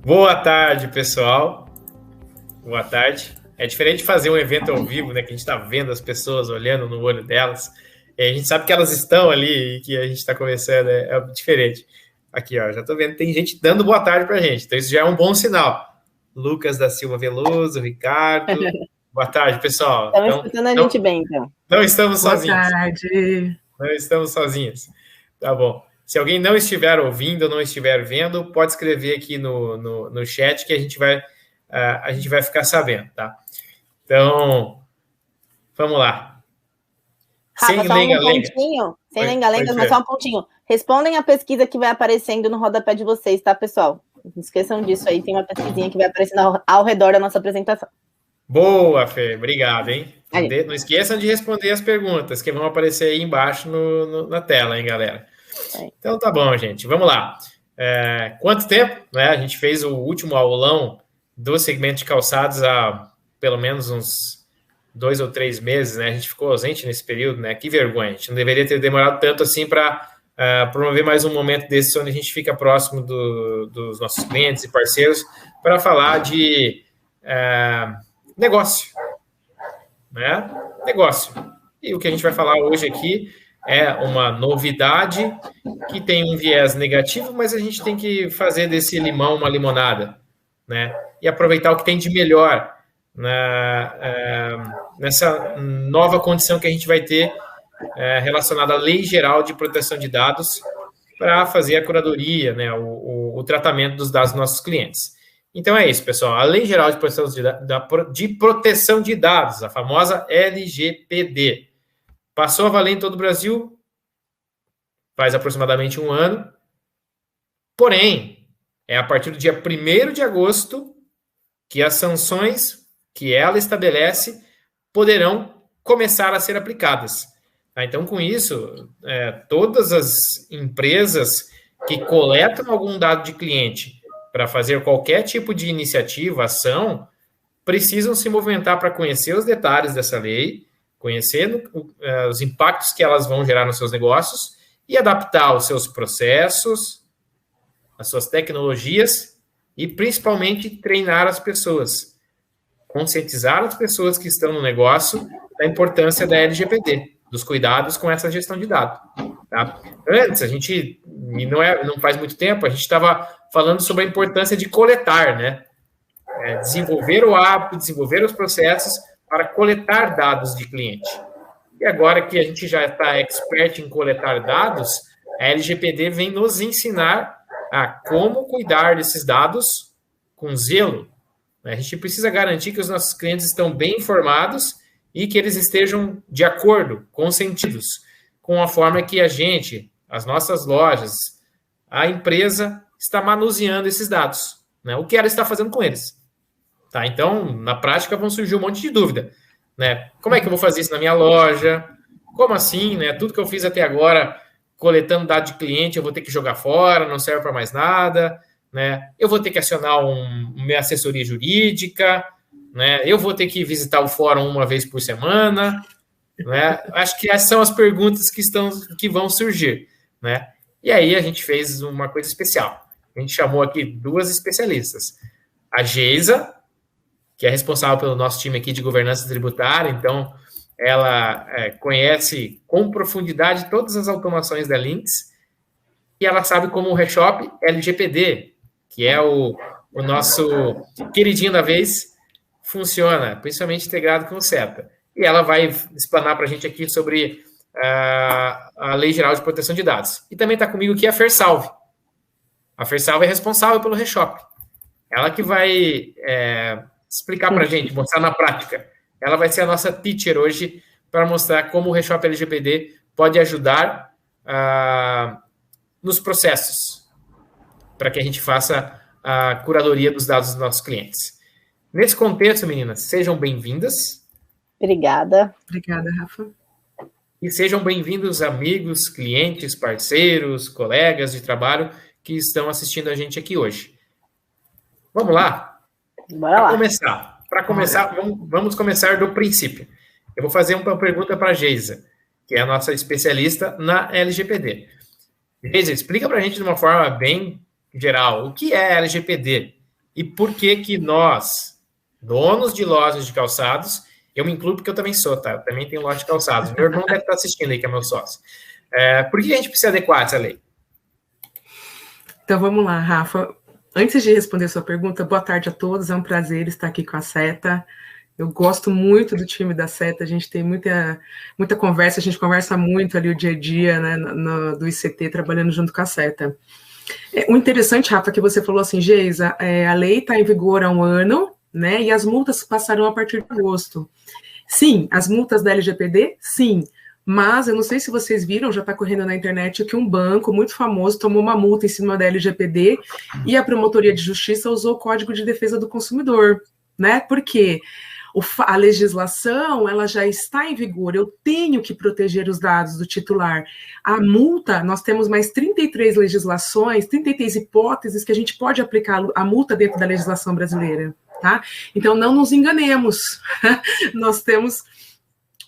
Boa tarde, pessoal. Boa tarde. É diferente de fazer um evento ao vivo, né? Que a gente está vendo as pessoas olhando no olho delas. E a gente sabe que elas estão ali e que a gente está conversando. É diferente. Aqui, ó, já estou vendo, tem gente dando boa tarde para a gente. Então, isso já é um bom sinal. Lucas da Silva Veloso, Ricardo. Boa tarde, pessoal. Estão escutando a gente bem, então. Não estamos sozinhos. Boa tarde. Não estamos sozinhos. Tá bom. Se alguém não estiver ouvindo ou não estiver vendo, pode escrever aqui no chat que a gente vai ficar sabendo, tá? Então, vamos lá. Rafa, sem lenga-lenga. Sem lenga-lenga, mas só um pontinho. Respondem a pesquisa que vai aparecendo no rodapé de vocês, tá, pessoal? Não esqueçam disso aí, tem uma pesquisinha que vai aparecendo ao redor da nossa apresentação. Boa, Fê. Obrigado, hein? Não esqueçam de responder as perguntas que vão aparecer aí embaixo na tela, hein, galera? Então tá bom, gente. Vamos lá. Quanto tempo, né? A gente fez o último aulão do segmento de calçados há pelo menos uns 2 ou 3 meses, né? A gente ficou ausente nesse período, né? Que vergonha. A gente não deveria ter demorado tanto assim para promover mais um momento desse onde a gente fica próximo dos nossos clientes e parceiros para falar de negócio, né? Negócio. E o que a gente vai falar hoje aqui é uma novidade que tem um viés negativo, mas a gente tem que fazer desse limão uma limonada, né? E aproveitar o que tem de melhor nessa nova condição que a gente vai ter relacionada à Lei Geral de Proteção de Dados para fazer a curadoria, né? O tratamento dos dados dos nossos clientes. Então é isso, pessoal. A Lei Geral de Proteção de Dados, a famosa LGPD, passou a valer em todo o Brasil faz aproximadamente 1 ano. Porém, é a partir do dia 1º de agosto que as sanções que ela estabelece poderão começar a ser aplicadas. Tá? Então, com isso, todas as empresas que coletam algum dado de cliente para fazer qualquer tipo de iniciativa, ação, precisam se movimentar para conhecer os detalhes dessa lei, conhecer os impactos que elas vão gerar nos seus negócios e adaptar os seus processos, as suas tecnologias e, principalmente, treinar as pessoas, conscientizar as pessoas que estão no negócio da importância da LGPD, dos cuidados com essa gestão de dados. Tá? Antes, a gente, não faz muito tempo, a gente estava falando sobre a importância de coletar, né? Desenvolver o hábito, desenvolver os processos para coletar dados de cliente. E agora que a gente já está expert em coletar dados, a LGPD vem nos ensinar a como cuidar desses dados com zelo. A gente precisa garantir que os nossos clientes estão bem informados e que eles estejam de acordo, consentidos, com a forma que a gente, as nossas lojas, a empresa está manuseando esses dados, né? O que ela está fazendo com eles. Tá? Então, na prática, vão surgir um monte de dúvida, né? Como é que eu vou fazer isso na minha loja? Como assim, né? Tudo que eu fiz até agora, coletando dado de cliente, eu vou ter que jogar fora, não serve para mais nada, né? Eu vou ter que acionar minha assessoria jurídica, né? Eu vou ter que visitar o fórum 1 vez por semana, né? Acho que essas são as perguntas que vão surgir, né? E aí a gente fez uma coisa especial. A gente chamou aqui 2 especialistas. A Geisa, que é responsável pelo nosso time aqui de governança tributária, então ela conhece com profundidade todas as automações da Lynx e ela sabe como o Reshop LGPD, que é o nosso queridinho da vez, funciona, principalmente integrado com o SETA. E ela vai explanar para a gente aqui sobre a Lei Geral de Proteção de Dados. E também está comigo aqui a Fersalve. A Fersalve é responsável pelo Reshop. Ela que vai explicar para a gente, mostrar na prática. Ela vai ser a nossa teacher hoje para mostrar como o Reshop LGPD pode ajudar nos processos para que a gente faça a curadoria dos dados dos nossos clientes. Nesse contexto, meninas, sejam bem-vindas. Obrigada. Obrigada, Rafa. E sejam bem-vindos amigos, clientes, parceiros, colegas de trabalho que estão assistindo a gente aqui hoje. Vamos lá? Bora lá. Para começar, vamos começar do princípio. Eu vou fazer uma pergunta para a Geisa, que é a nossa especialista na LGPD. Geisa, explica para a gente de uma forma bem geral, o que é LGPD? e por que que nós, donos de lojas de calçados, eu me incluo porque eu também sou, tá? Eu também tenho loja de calçados. Meu irmão deve estar assistindo aí, que é meu sócio. Por que a gente precisa adequar essa lei? Então, vamos lá, Rafa. Antes de responder a sua pergunta, boa tarde a todos. É um prazer estar aqui com a Seta. Eu gosto muito do time da Seta, a gente tem muita conversa, a gente conversa muito ali o dia a dia, né, do ICT, trabalhando junto com a Seta. O interessante, Rafa, que você falou assim, Geisa, a lei está em vigor há 1 ano, né, e as multas passarão a partir de agosto. Sim, as multas da LGPD, sim, mas eu não sei se vocês viram, já está correndo na internet, que um banco muito famoso tomou uma multa em cima da LGPD e a Promotoria de Justiça usou o Código de Defesa do Consumidor, né, porque a legislação, ela já está em vigor, eu tenho que proteger os dados do titular. A multa, nós temos mais 33 legislações, 33 hipóteses que a gente pode aplicar a multa dentro da legislação brasileira, tá? Então, não nos enganemos, nós temos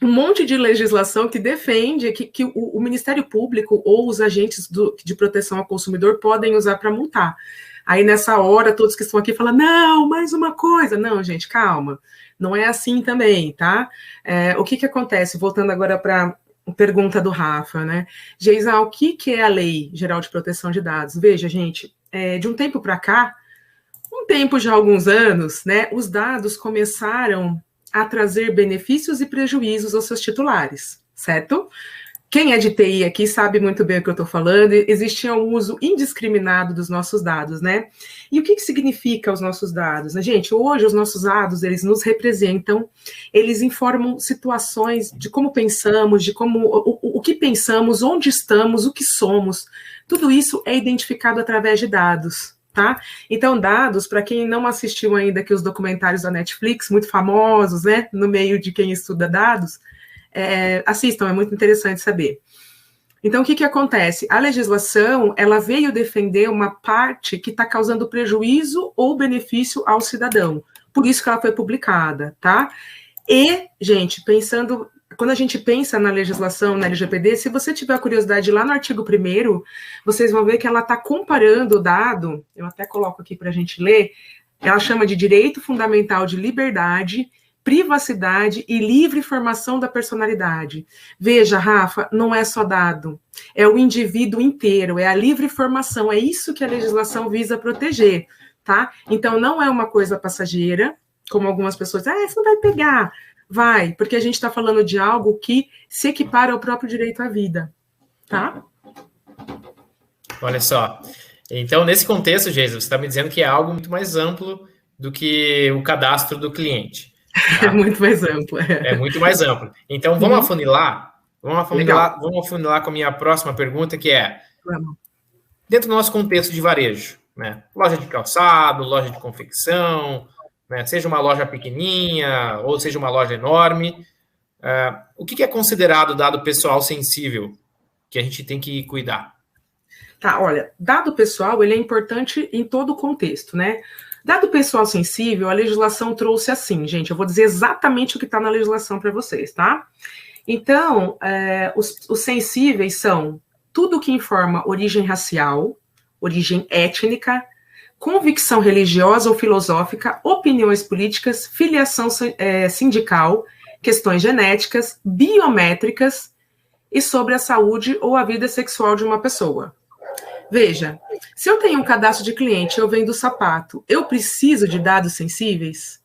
um monte de legislação que defende que o Ministério Público ou os agentes de proteção ao consumidor podem usar para multar. Aí, nessa hora, todos que estão aqui falam, não, mais uma coisa. Não, gente, calma. Não é assim também, tá? O que acontece? Voltando agora para a pergunta do Rafa, né? Geisa, o que é a Lei Geral de Proteção de Dados? Veja, gente, de um tempo para cá, já há alguns anos, né, os dados começaram a trazer benefícios e prejuízos aos seus titulares, certo? Quem é de TI aqui sabe muito bem o que eu estou falando, existia um uso indiscriminado dos nossos dados, né? E o que significa os nossos dados? Gente, hoje os nossos dados, eles nos representam, eles informam situações de como pensamos, de como, o que pensamos, onde estamos, o que somos, tudo isso é identificado através de dados, tá? Então, dados, para quem não assistiu ainda aqui os documentários da Netflix, muito famosos, né, no meio de quem estuda dados, assistam, é muito interessante saber. Então, o que acontece? A legislação, ela veio defender uma parte que está causando prejuízo ou benefício ao cidadão. Por isso que ela foi publicada, tá? E, gente, quando a gente pensa na legislação, na LGPD, se você tiver curiosidade lá no artigo 1º, vocês vão ver que ela está comparando o dado, eu até coloco aqui para a gente ler, ela chama de direito fundamental de liberdade, privacidade e livre formação da personalidade. Veja, Rafa, não é só dado, é o indivíduo inteiro, é a livre formação, é isso que a legislação visa proteger, tá? Então, não é uma coisa passageira, como algumas pessoas dizem, você não vai pegar. Vai, porque a gente está falando de algo que se equipara ao próprio direito à vida, tá? Olha só. Então, nesse contexto, Geisa, você está me dizendo que é algo muito mais amplo do que o cadastro do cliente. Tá? É muito mais amplo. É muito mais amplo. Então, vamos afunilar? Vamos afunilar com a minha próxima pergunta, que é, dentro do nosso contexto de varejo, né? Loja de calçado, loja de confecção, né? Seja uma loja pequenininha ou seja uma loja enorme, o que é considerado dado pessoal sensível que a gente tem que cuidar? Tá, olha, dado pessoal, ele é importante em todo o contexto, né? Dado pessoal sensível, a legislação trouxe assim, gente, eu vou dizer exatamente o que está na legislação para vocês, tá? Então, os sensíveis são tudo que informa origem racial, origem étnica, convicção religiosa ou filosófica, opiniões políticas, filiação sindical, questões genéticas, biométricas e sobre a saúde ou a vida sexual de uma pessoa. Veja, se eu tenho um cadastro de cliente, eu vendo sapato, eu preciso de dados sensíveis?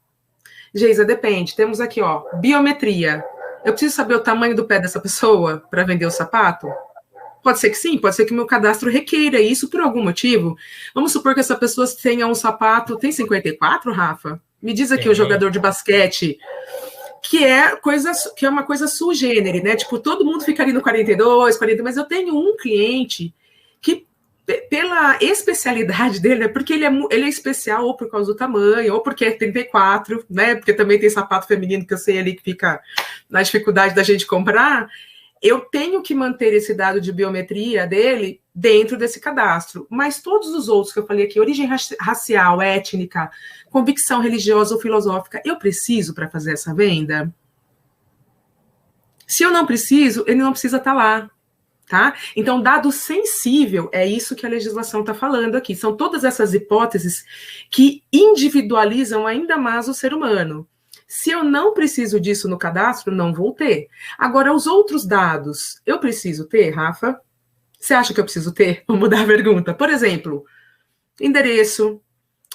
Geisa, depende. Temos aqui, ó, biometria. Eu preciso saber o tamanho do pé dessa pessoa para vender o sapato? Pode ser que sim, pode ser que o meu cadastro requeira isso por algum motivo. Vamos supor que essa pessoa tenha um sapato... Tem 54, Rafa? Me diz aqui o jogador de basquete... que é uma coisa sui generis, né? Tipo, todo mundo fica ali no 42, 40, mas eu tenho um cliente que, pela especialidade dele, né? Porque ele é especial ou por causa do tamanho, ou porque é 34, né? Porque também tem sapato feminino que eu sei ali que fica na dificuldade da gente comprar. Eu tenho que manter esse dado de biometria dele dentro desse cadastro. Mas todos os outros que eu falei aqui, origem racial, étnica, convicção religiosa ou filosófica, eu preciso para fazer essa venda? Se eu não preciso, ele não precisa estar lá. Tá? Então, dado sensível, é isso que a legislação está falando aqui. São todas essas hipóteses que individualizam ainda mais o ser humano. Se eu não preciso disso no cadastro, não vou ter. Agora, os outros dados, eu preciso ter, Rafa? Você acha que eu preciso ter? Vou mudar a pergunta. Por exemplo, endereço,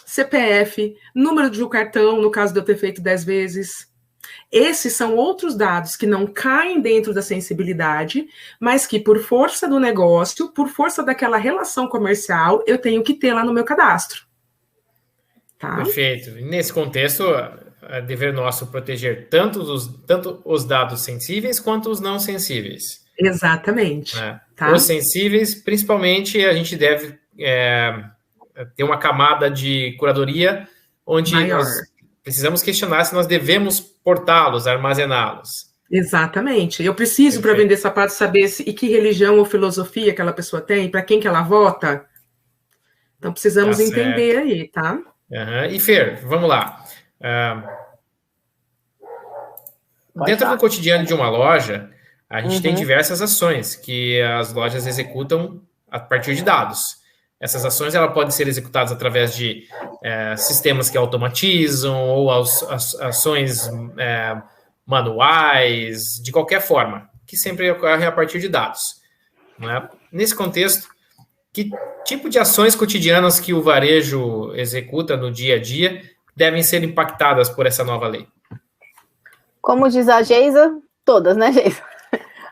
CPF, número de um cartão, no caso de eu ter feito 10 vezes. Esses são outros dados que não caem dentro da sensibilidade, mas que por força do negócio, por força daquela relação comercial, eu tenho que ter lá no meu cadastro. Tá? Perfeito. Nesse contexto, é dever nosso proteger tanto os dados sensíveis quanto os não sensíveis. Exatamente. Tá? Os sensíveis, principalmente, a gente deve ter uma camada de curadoria onde nós precisamos questionar se nós devemos portá-los, armazená-los. Exatamente. Eu preciso, para vender sapato, saber e que religião ou filosofia aquela pessoa tem, para quem que ela vota. Então, precisamos entender aí, tá? E Fer, vamos lá. Dentro do cotidiano de uma loja, a gente tem diversas ações que as lojas executam a partir de dados. Essas ações elas podem ser executadas através de sistemas que automatizam ou ações manuais, de qualquer forma, que sempre ocorrem a partir de dados. Né? Nesse contexto, que tipo de ações cotidianas que o varejo executa no dia a dia devem ser impactadas por essa nova lei? Como diz a Geisa, todas, né, Geisa?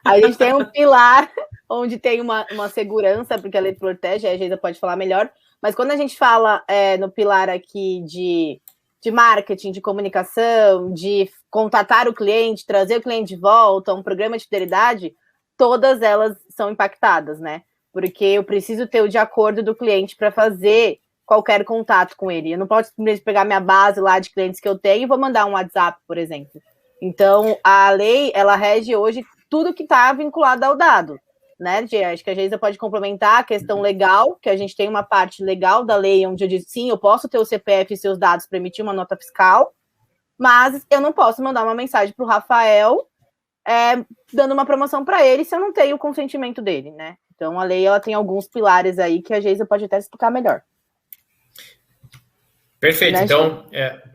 A gente tem um pilar onde tem uma segurança, porque a lei protege, a Geisa pode falar melhor, mas quando a gente fala no pilar aqui de marketing, de comunicação, de contatar o cliente, trazer o cliente de volta, um programa de fidelidade, todas elas são impactadas, né? Porque eu preciso ter o de acordo do cliente para fazer qualquer contato com ele. Eu não posso simplesmente pegar minha base lá de clientes que eu tenho e vou mandar um WhatsApp, por exemplo. Então, a lei, ela rege hoje tudo que está vinculado ao dado, né? Acho que a Geisa pode complementar a questão legal, que a gente tem uma parte legal da lei onde eu digo, sim, eu posso ter o CPF e seus dados para emitir uma nota fiscal, mas eu não posso mandar uma mensagem para o Rafael dando uma promoção para ele se eu não tenho o consentimento dele, né? Então, a lei ela tem alguns pilares aí que a Geisa pode até explicar melhor. Perfeito. Né, então,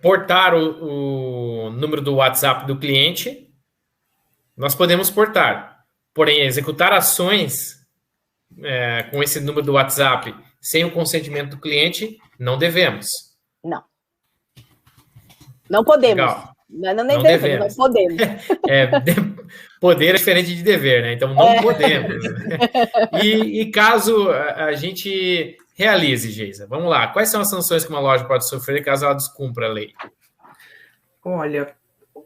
portar o número do WhatsApp do cliente, nós podemos portar. Porém, executar ações com esse número do WhatsApp sem o consentimento do cliente, não devemos. Não. Não podemos. Legal. Não devemos, não podemos. Poder é diferente de dever, né? Então, não podemos. E caso a gente realize, Geisa, vamos lá. Quais são as sanções que uma loja pode sofrer caso ela descumpra a lei? Olha,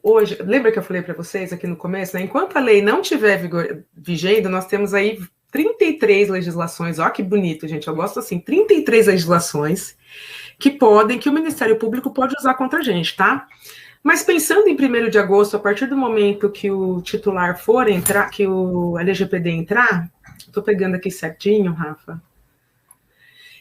hoje, lembra que eu falei para vocês aqui no começo, né? Enquanto a lei não estiver vigendo, nós temos aí 33 legislações. Ó, que bonito, gente. Eu gosto assim, 33 legislações que o Ministério Público pode usar contra a gente, tá? Mas pensando em 1º de agosto, a partir do momento que o titular for entrar, que o LGPD entrar, estou pegando aqui certinho, Rafa,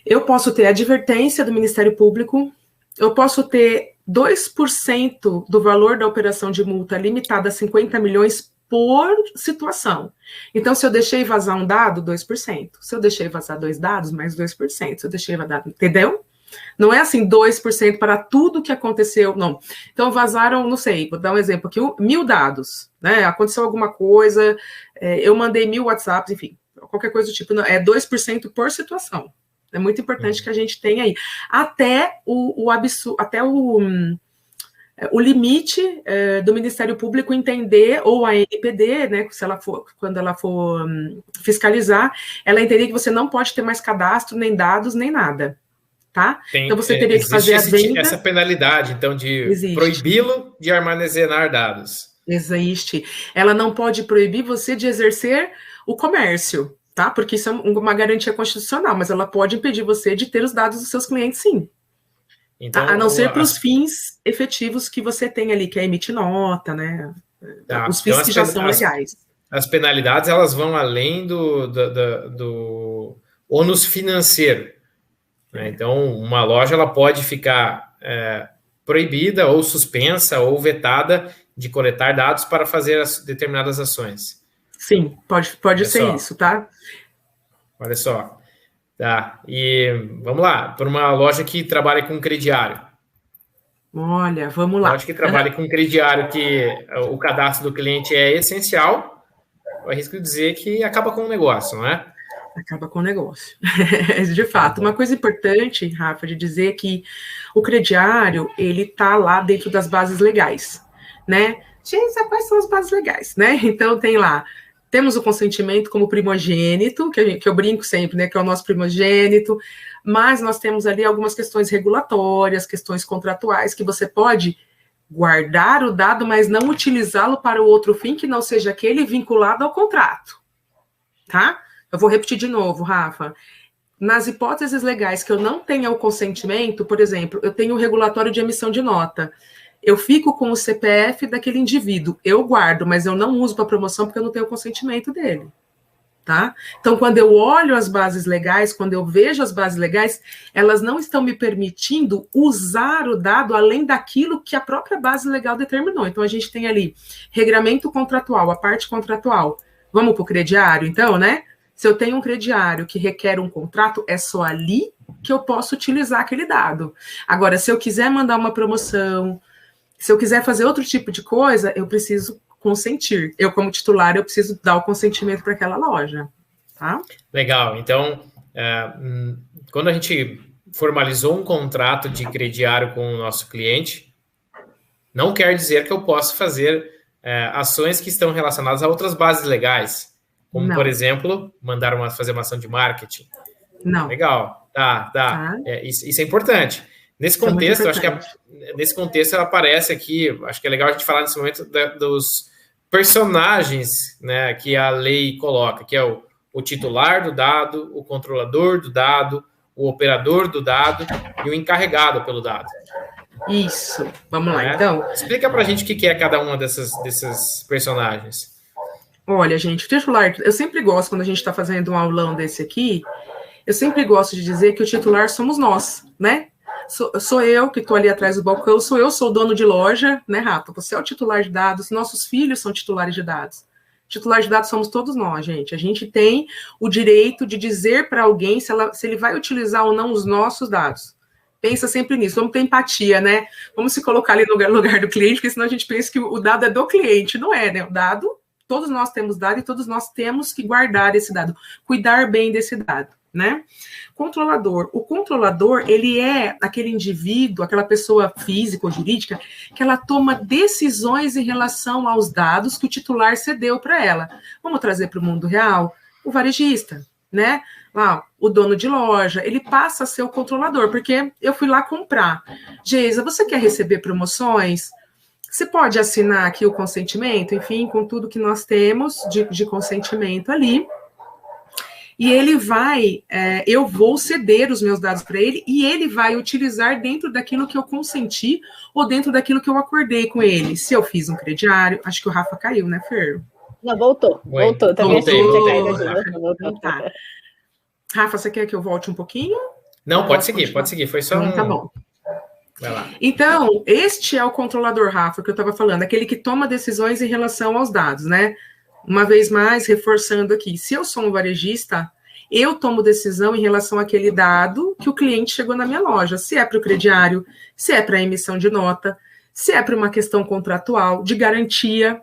eu posso ter advertência do Ministério Público, eu posso ter 2% do valor da operação de multa limitada a 50 milhões por situação. Então, se eu deixei vazar um dado, 2%. Se eu deixei vazar 2 dados, mais 2%. Se eu deixei vazar, entendeu? Não é assim 2% para tudo que aconteceu, não. Então, vazaram, não sei, vou dar um exemplo aqui, 1.000 dados, né? Aconteceu alguma coisa, eu mandei 1.000 WhatsApps, enfim, qualquer coisa do tipo, não, é 2% por situação. É muito importante que a gente tenha aí. Até o limite do Ministério Público entender, ou a ANPD, né, quando ela for fiscalizar, ela entender que você não pode ter mais cadastro, nem dados, nem nada. Tá? Então você teria que fazer a venda. Essa penalidade, então, de proibi-lo de armazenar dados. Existe. Ela não pode proibir você de exercer o comércio, tá? Porque isso é uma garantia constitucional, mas ela pode impedir você de ter os dados dos seus clientes, sim. Então, a não ser para os fins efetivos que você tem ali, que é emitir nota, né? Os fins que já são legais. As penalidades, elas vão além do ônus financeiro. Então, uma loja ela pode ficar proibida ou suspensa ou vetada de coletar dados para fazer determinadas ações. Sim, pode ser só. Isso, tá? Olha só. Tá, e vamos lá, para uma loja que trabalha com crediário. Olha, vamos lá. Loja que trabalha com crediário, que o cadastro do cliente é essencial, eu arrisco dizer que acaba com o negócio, não é? Acaba com o negócio. De fato, uma coisa importante, Rafa, de dizer que o crediário, ele tá lá dentro das bases legais, né? Gente, quais são as bases legais, né? Então, tem lá, temos o consentimento como primogênito, que eu brinco sempre, né? Que é o nosso primogênito, mas nós temos ali algumas questões regulatórias, questões contratuais, que você pode guardar o dado, mas não utilizá-lo para o outro fim que não seja aquele vinculado ao contrato, tá? Eu vou repetir de novo, Rafa. Nas hipóteses legais que eu não tenha o consentimento, por exemplo, eu tenho o regulatório de emissão de nota. Eu fico com o CPF daquele indivíduo. Eu guardo, mas eu não uso para promoção porque eu não tenho o consentimento dele. Tá? Então, quando eu olho as bases legais, quando eu vejo as bases legais, elas não estão me permitindo usar o dado além daquilo que a própria base legal determinou. Então, a gente tem ali regramento contratual, a parte contratual. Vamos para o crediário, então, né? Se eu tenho um crediário que requer um contrato, é só ali que eu posso utilizar aquele dado. Agora, se eu quiser mandar uma promoção, se eu quiser fazer outro tipo de coisa, eu preciso consentir. Eu, como titular, eu preciso dar o consentimento para aquela loja. Tá? Legal. Então, quando a gente formalizou um contrato de crediário com o nosso cliente, não quer dizer que eu possa fazer ações que estão relacionadas a outras bases legais. Como, não. Por exemplo, fazer uma ação de marketing. Não. Legal. Tá. Isso é importante. Nesse contexto, acho que nesse contexto ela aparece aqui, acho que é legal a gente falar nesse momento dos personagens, né, que a lei coloca, que é o titular do dado, o controlador do dado, o operador do dado e o encarregado pelo dado. Isso. Vamos lá, então. Explica pra gente o que é cada uma desses personagens. Olha, gente, o titular, eu sempre gosto, quando a gente está fazendo um aulão desse aqui, eu sempre gosto de dizer que o titular somos nós, né? Sou eu que estou ali atrás do balcão, sou o dono de loja, né, Rafa? Você é o titular de dados, nossos filhos são titulares de dados. Titular de dados somos todos nós, gente. A gente tem o direito de dizer para alguém se ele vai utilizar ou não os nossos dados. Pensa sempre nisso, vamos ter empatia, né? Vamos se colocar ali no lugar do cliente, porque senão a gente pensa que o dado é do cliente. Não é, né? O dado, todos nós temos dado e todos nós temos que guardar esse dado, cuidar bem desse dado, né? Controlador. O controlador, ele é aquele indivíduo, aquela pessoa física ou jurídica, que ela toma decisões em relação aos dados que o titular cedeu para ela. Vamos trazer para o mundo real? O varejista, né? Lá, o dono de loja, ele passa a ser o controlador, porque eu fui lá comprar. Geisa, você quer receber promoções? Você pode assinar aqui o consentimento, enfim, com tudo que nós temos de consentimento ali. E ele vai, eu vou ceder os meus dados para ele e ele vai utilizar dentro daquilo que eu consenti ou dentro daquilo que eu acordei com ele. Se eu fiz um crediário, acho que o Rafa caiu, né, Fer? Não, voltou. Também voltou. Tá. Rafa, você quer que eu volte um pouquinho? Não, pode seguir. Foi só Tá bom. Vai lá. Então, este é o controlador, Rafa, que eu estava falando, aquele que toma decisões em relação aos dados, né? Uma vez mais, reforçando aqui, se eu sou um varejista, eu tomo decisão em relação àquele dado que o cliente chegou na minha loja, se é para o crediário, se é para a emissão de nota, se é para uma questão contratual, de garantia,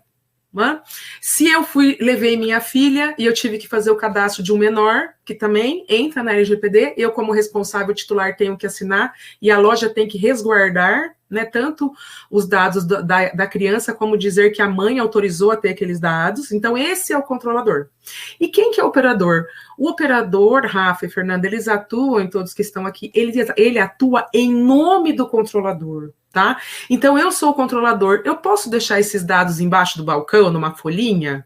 né? Se eu levei minha filha e eu tive que fazer o cadastro de um menor, que também entra na LGPD, eu como responsável titular tenho que assinar e a loja tem que resguardar, né, tanto os dados da criança, como dizer que a mãe autorizou a ter aqueles dados. Então, esse é o controlador. E quem que é o operador? O operador, Rafa e Fernanda, eles atuam, todos que estão aqui, ele atua em nome do controlador, tá? Então, eu sou o controlador, eu posso deixar esses dados embaixo do balcão, numa folhinha?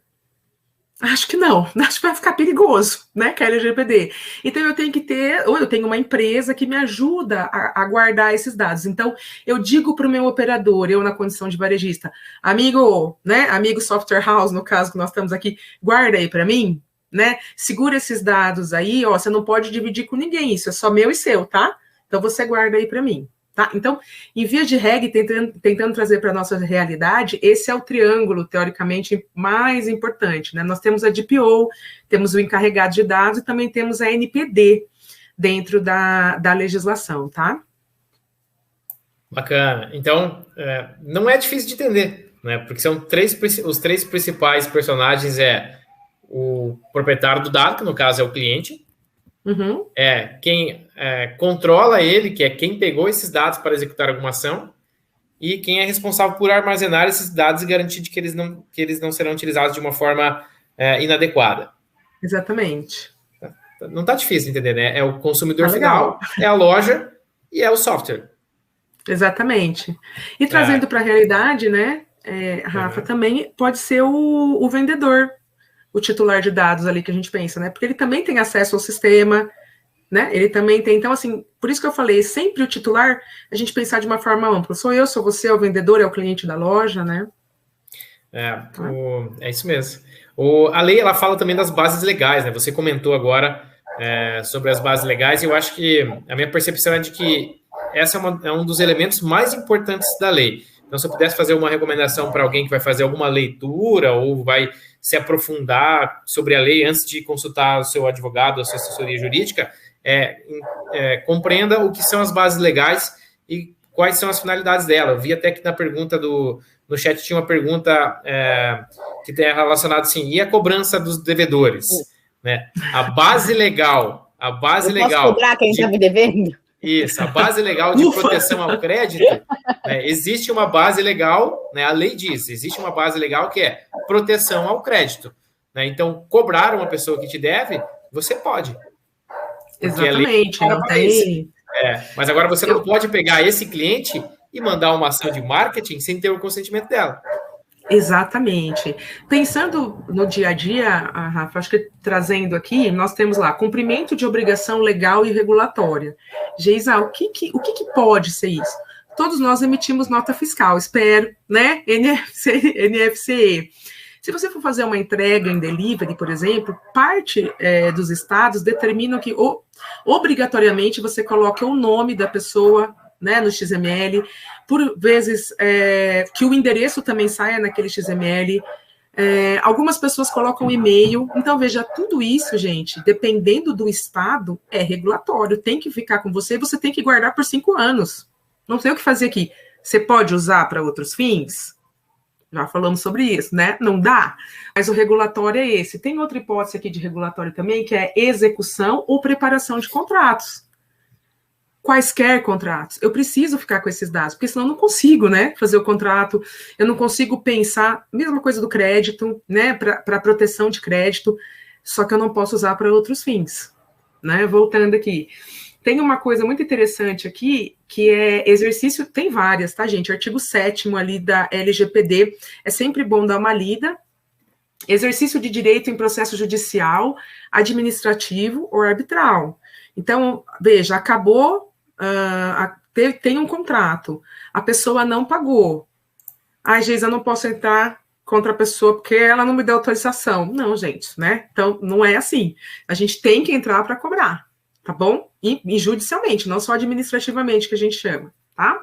Acho que não, acho que vai ficar perigoso, né, que é a LGPD. Então, eu tenho que ter, ou eu tenho uma empresa que me ajuda a guardar esses dados. Então, eu digo para o meu operador, eu na condição de varejista, amigo, né, amigo software house, no caso que nós estamos aqui, guarda aí para mim, né, segura esses dados aí, ó, você não pode dividir com ninguém, isso é só meu e seu, tá? Então, você guarda aí para mim. Tá? Então, em via de regra, tentando trazer para a nossa realidade, esse é o triângulo, teoricamente, mais importante. Né? Nós temos a DPO, temos o encarregado de dados e também temos a NPD dentro da legislação, tá? Bacana. Então, não é difícil de entender, né? Porque são os três principais personagens o proprietário do dado, que no caso é o cliente, quem controla ele, que é quem pegou esses dados para executar alguma ação, e quem é responsável por armazenar esses dados e garantir que eles não serão utilizados de uma forma inadequada. Exatamente. Não está difícil de entender, né? É o consumidor final, é a loja e é o software. Exatamente. E trazendo para a realidade, né, Rafa, também pode ser o vendedor, o titular de dados ali que a gente pensa, né? Porque ele também tem acesso ao sistema, né? Ele também tem. Então, assim, por isso que eu falei, sempre o titular, a gente pensar de uma forma ampla. Sou eu, sou você, é o vendedor, é o cliente da loja, né? É isso mesmo. A lei, ela fala também das bases legais, né? Você comentou agora sobre as bases legais, e eu acho que a minha percepção é de que essa é um dos elementos mais importantes da lei. Então, se eu pudesse fazer uma recomendação para alguém que vai fazer alguma leitura ou vai se aprofundar sobre a lei antes de consultar o seu advogado, a sua assessoria jurídica, compreenda o que são as bases legais e quais são as finalidades dela. Eu vi até que na pergunta no chat tinha uma pergunta que tem relacionada assim, e a cobrança dos devedores? Né? A base legal... Posso cobrar quem está me devendo? Isso, a base legal de proteção ao crédito, existe uma base legal, né, a lei diz, existe uma base legal que é proteção ao crédito. Né? Então, cobrar uma pessoa que te deve, você pode. Exatamente. Não tem... mas agora você não pode pegar esse cliente e mandar uma ação de marketing sem ter o consentimento dela. Exatamente. Pensando no dia a dia, Rafa, acho que trazendo aqui, nós temos lá cumprimento de obrigação legal e regulatória. Geisa, o que pode ser isso? Todos nós emitimos nota fiscal, espero, né? NFCE. Se você for fazer uma entrega em delivery, por exemplo, parte dos estados determinam que obrigatoriamente você coloque o nome da pessoa, né, no XML, por vezes que o endereço também saia naquele XML, algumas pessoas colocam e-mail, então veja, tudo isso, gente, dependendo do estado, é regulatório, tem que ficar com você, você tem que guardar por 5 anos, não tem o que fazer aqui. Você pode usar para outros fins? Já falamos sobre isso, né? Não dá, mas o regulatório é esse. Tem outra hipótese aqui de regulatório também, que é execução ou preparação de contratos. Quaisquer contratos. Eu preciso ficar com esses dados, porque senão eu não consigo, né, fazer o contrato, eu não consigo pensar, mesma coisa do crédito, né, para proteção de crédito, só que eu não posso usar para outros fins, né, voltando aqui. Tem uma coisa muito interessante aqui, que é exercício, tem várias, tá, gente? Artigo 7º ali da LGPD, é sempre bom dar uma lida. Exercício de direito em processo judicial, administrativo ou arbitral. Então, veja, acabou, tem um contrato, a pessoa não pagou. Geisa, eu não posso entrar contra a pessoa porque ela não me deu autorização. Não, gente, né? Então, não é assim. A gente tem que entrar para cobrar, tá bom? E judicialmente, não só administrativamente, que a gente chama, tá?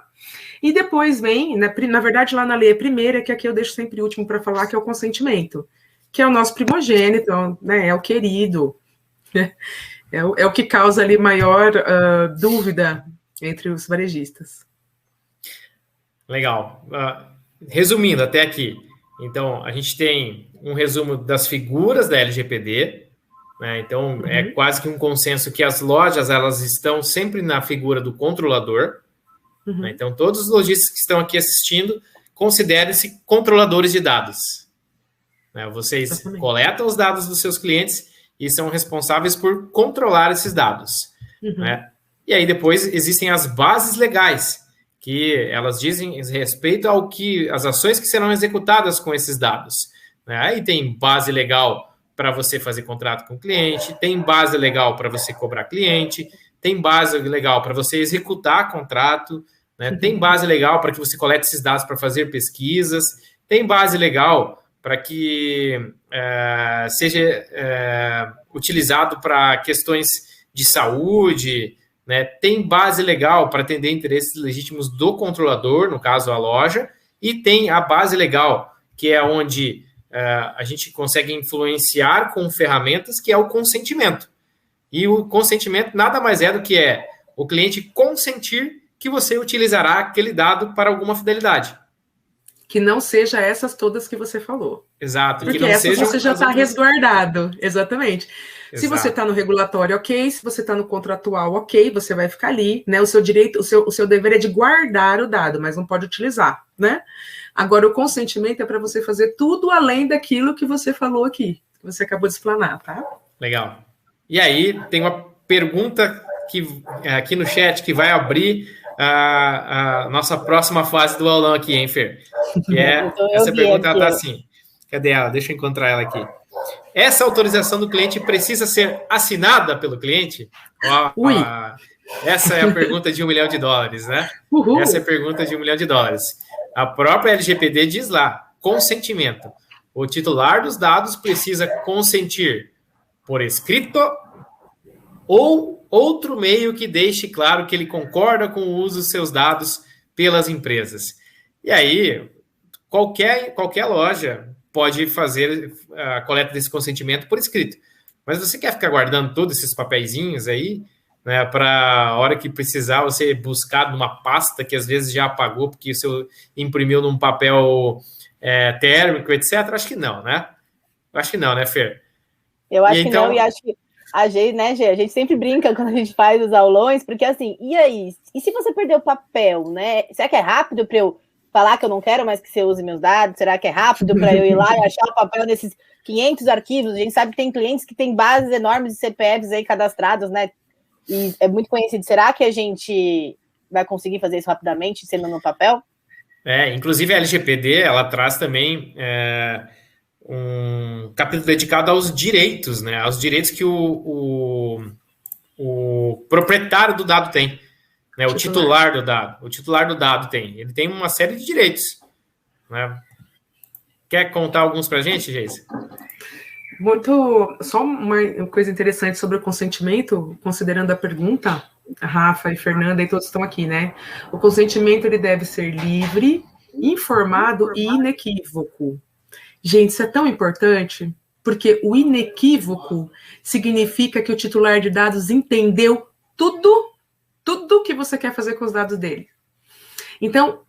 E depois vem, na verdade, lá na lei a primeira, que aqui eu deixo sempre último para falar, que é o consentimento, que é o nosso primogênito, né? É o querido, né? É o que causa ali maior dúvida entre os varejistas. Legal. Resumindo até aqui, então, a gente tem um resumo das figuras da LGPD, né? Então, é quase que um consenso que as lojas, elas estão sempre na figura do controlador, né? Então, todos os lojistas que estão aqui assistindo, considerem-se controladores de dados, né? Vocês coletam os dados dos seus clientes e são responsáveis por controlar esses dados, né? E aí depois existem as bases legais, que elas dizem respeito ao que as ações que serão executadas com esses dados, né? Aí tem base legal para você fazer contrato com o cliente, tem base legal para você cobrar cliente, tem base legal para você executar contrato, né? Tem base legal para que você colete esses dados para fazer pesquisas, tem base legal para que seja utilizado para questões de saúde, né? Tem base legal para atender interesses legítimos do controlador, no caso a loja, e tem a base legal, que é onde a gente consegue influenciar com ferramentas, que é o consentimento. E o consentimento nada mais é do que o cliente consentir que você utilizará aquele dado para alguma finalidade. Que não seja essas todas que você falou. Exato. Porque essas você já está resguardado. Exatamente. Exato. Se você está no regulatório, ok. Se você está no contratual, ok. Você vai ficar ali, né? O seu direito, o seu dever é de guardar o dado, mas não pode utilizar, né? Agora, o consentimento é para você fazer tudo além daquilo que você falou aqui, que você acabou de explanar, tá? Legal. E aí, tem uma pergunta aqui no chat que vai abrir a nossa próxima fase do aulão aqui, hein, Fer? Que essa pergunta ela tá assim. Cadê ela? Deixa eu encontrar ela aqui. Essa autorização do cliente precisa ser assinada pelo cliente? Essa é a pergunta de $1 milhão, né? Uhul. Essa é a pergunta de $1 milhão. A própria LGPD diz lá, consentimento. O titular dos dados precisa consentir por escrito ou outro meio que deixe claro que ele concorda com o uso dos seus dados pelas empresas. E aí, qualquer loja pode fazer a coleta desse consentimento por escrito. Mas você quer ficar guardando todos esses papeizinhos aí, né, para a hora que precisar você buscar numa pasta que às vezes já apagou porque você imprimiu num papel térmico, etc. Acho que não, né? Acho que não, né, Fer? Eu acho que não, e acho que a gente sempre brinca quando a gente faz os aulões, porque assim, e aí? E se você perder o papel, né? Será que é rápido para eu falar que eu não quero mais que você use meus dados? Será que é rápido para eu ir lá e achar o papel nesses 500 arquivos? A gente sabe que tem clientes que têm bases enormes de CPFs aí cadastrados, né? E é muito conhecido. Será que a gente vai conseguir fazer isso rapidamente, sendo no papel? Inclusive a LGPD, ela traz também um capítulo dedicado aos direitos, né? Aos direitos que o proprietário do dado tem, né? O titular do dado. O titular do dado tem. Ele tem uma série de direitos, né? Quer contar alguns para a gente, Geise? Só uma coisa interessante sobre o consentimento, considerando a pergunta, a Rafa e Fernanda e todos estão aqui, né? O consentimento ele deve ser livre, informado e inequívoco. Gente, isso é tão importante, porque o inequívoco significa que o titular de dados entendeu tudo que você quer fazer com os dados dele. Então,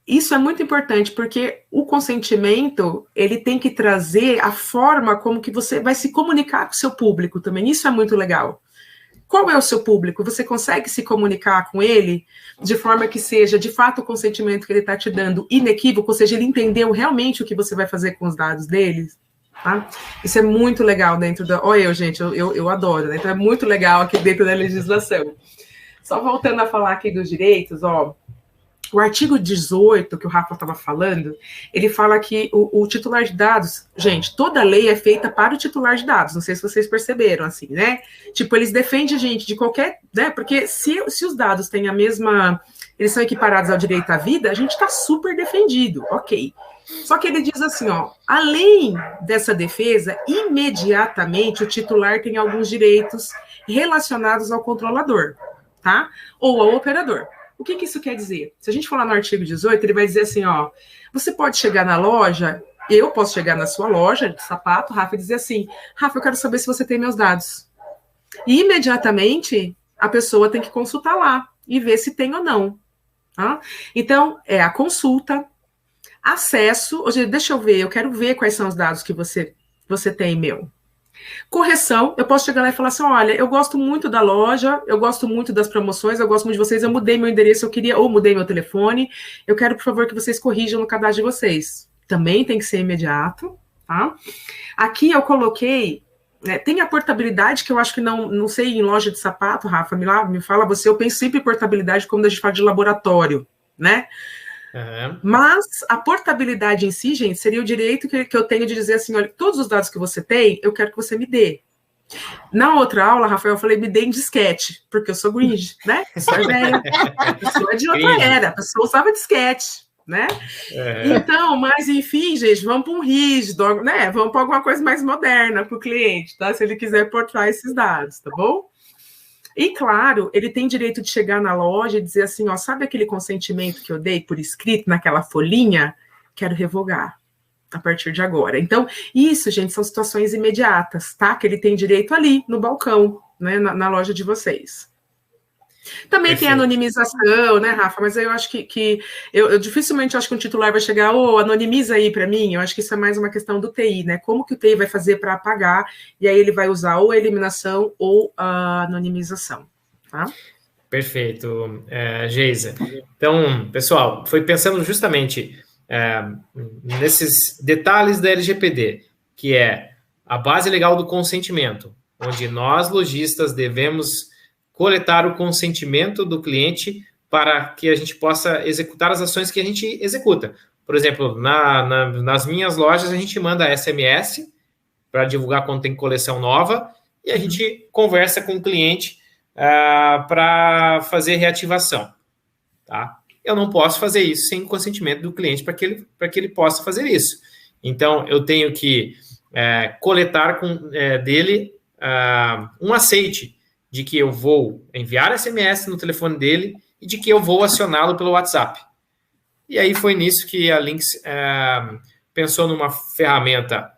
isso é muito importante, porque o consentimento, ele tem que trazer a forma como que você vai se comunicar com o seu público também. Isso é muito legal. Qual é o seu público? Você consegue se comunicar com ele de forma que seja, de fato, o consentimento que ele está te dando inequívoco, ou seja, ele entendeu realmente o que você vai fazer com os dados dele? Tá? Isso é muito legal dentro da... Olha, gente, eu adoro, né? Então é muito legal aqui dentro da legislação. Só voltando a falar aqui dos direitos, o artigo 18, que o Rafa estava falando, ele fala que o titular de dados, gente, toda lei é feita para o titular de dados, não sei se vocês perceberam, assim, né? Tipo, eles defendem a gente de qualquer, né? Porque se os dados têm a mesma, eles são equiparados ao direito à vida, a gente está super defendido, ok. Só que ele diz assim, além dessa defesa, imediatamente o titular tem alguns direitos relacionados ao controlador, tá? Ou ao operador. O que isso quer dizer? Se a gente falar no artigo 18, ele vai dizer assim, você pode chegar na loja, eu posso chegar na sua loja de sapato, Rafa, e dizer assim, Rafa, eu quero saber se você tem meus dados. E imediatamente a pessoa tem que consultar lá e ver se tem ou não. Tá? Então, é a consulta, acesso, ou seja, deixa eu ver, eu quero ver quais são os dados que você tem meu. Correção, eu posso chegar lá e falar assim, olha, eu gosto muito da loja, eu gosto muito das promoções, eu gosto muito de vocês, eu mudei meu endereço, ou mudei meu telefone, eu quero, por favor, que vocês corrijam no cadastro de vocês. Também tem que ser imediato, tá? Aqui eu coloquei, tem a portabilidade, que eu acho que não sei, em loja de sapato, Rafa, me fala você, eu penso sempre em portabilidade quando a gente fala de laboratório, né? Uhum. Mas a portabilidade em si, gente, seria o direito que eu tenho de dizer assim, olha, todos os dados que você tem, eu quero que você me dê. Na outra aula, Rafael, eu falei, me dê em disquete, porque eu sou gringe, né? Eu sou velha, eu sou de outra era, a pessoa usava disquete, né? Uhum. Então, mas enfim, gente, vamos para um rígido, né? Vamos para alguma coisa mais moderna para o cliente, tá? Se ele quiser portar esses dados, tá bom? E, claro, ele tem direito de chegar na loja e dizer assim, ó, sabe aquele consentimento que eu dei por escrito naquela folhinha? Quero revogar a partir de agora. Então, isso, gente, são situações imediatas, tá? Que ele tem direito ali, no balcão, né, na loja de vocês. Também Perfeito. Tem anonimização, né, Rafa? Mas eu acho que eu dificilmente acho que um titular vai chegar, anonimiza aí para mim. Eu acho que isso é mais uma questão do TI, né? Como que o TI vai fazer para apagar? E aí ele vai usar ou a eliminação ou a anonimização, tá? Perfeito, Geisa. Então, pessoal, foi pensando justamente nesses detalhes da LGPD, que é a base legal do consentimento, onde nós, lojistas, devemos coletar o consentimento do cliente para que a gente possa executar as ações que a gente executa. Por exemplo, nas minhas lojas, a gente manda SMS para divulgar quando tem coleção nova e a gente conversa com o cliente para fazer reativação. Tá? Eu não posso fazer isso sem o consentimento do cliente para que ele possa fazer isso. Então, eu tenho que coletar dele um aceite de que eu vou enviar SMS no telefone dele e de que eu vou acioná-lo pelo WhatsApp. E aí foi nisso que a Lynx pensou numa ferramenta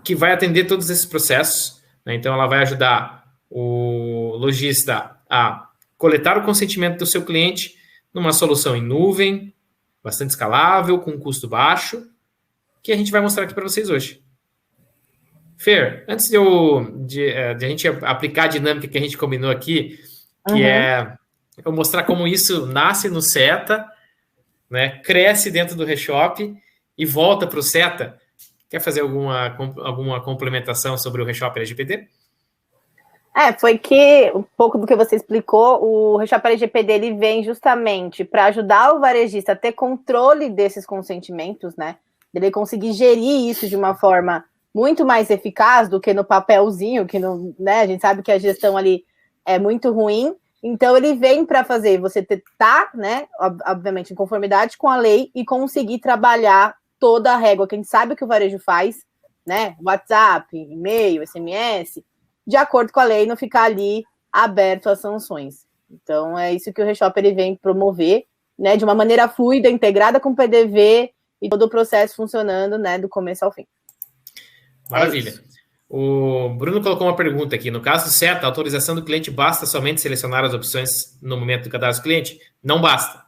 que vai atender todos esses processos, né? Então, ela vai ajudar o lojista a coletar o consentimento do seu cliente numa solução em nuvem, bastante escalável, com um custo baixo, que a gente vai mostrar aqui para vocês hoje. Fer, antes de a gente aplicar a dinâmica que a gente combinou aqui, que é eu mostrar como isso nasce no SETA, né, cresce dentro do Reshop e volta para o SETA. Quer fazer alguma complementação sobre o Reshop LGPD? Foi que, um pouco do que você explicou, o Reshop LGPD ele vem justamente para ajudar o varejista a ter controle desses consentimentos, né? Ele conseguir gerir isso de uma forma muito mais eficaz do que no papelzinho, que no, né, a gente sabe que a gestão ali é muito ruim. Então, ele vem para fazer você estar, né, obviamente, em conformidade com a lei e conseguir trabalhar toda a régua, que a gente sabe que o varejo faz, né, WhatsApp, e-mail, SMS, de acordo com a lei, não ficar ali aberto às sanções. Então, é isso que o Reshop ele vem promover, né, de uma maneira fluida, integrada com o PDV e todo o processo funcionando, né, do começo ao fim. Maravilha. O Bruno colocou uma pergunta aqui. No caso do SETA, a autorização do cliente basta somente selecionar as opções no momento do cadastro do cliente? Não basta.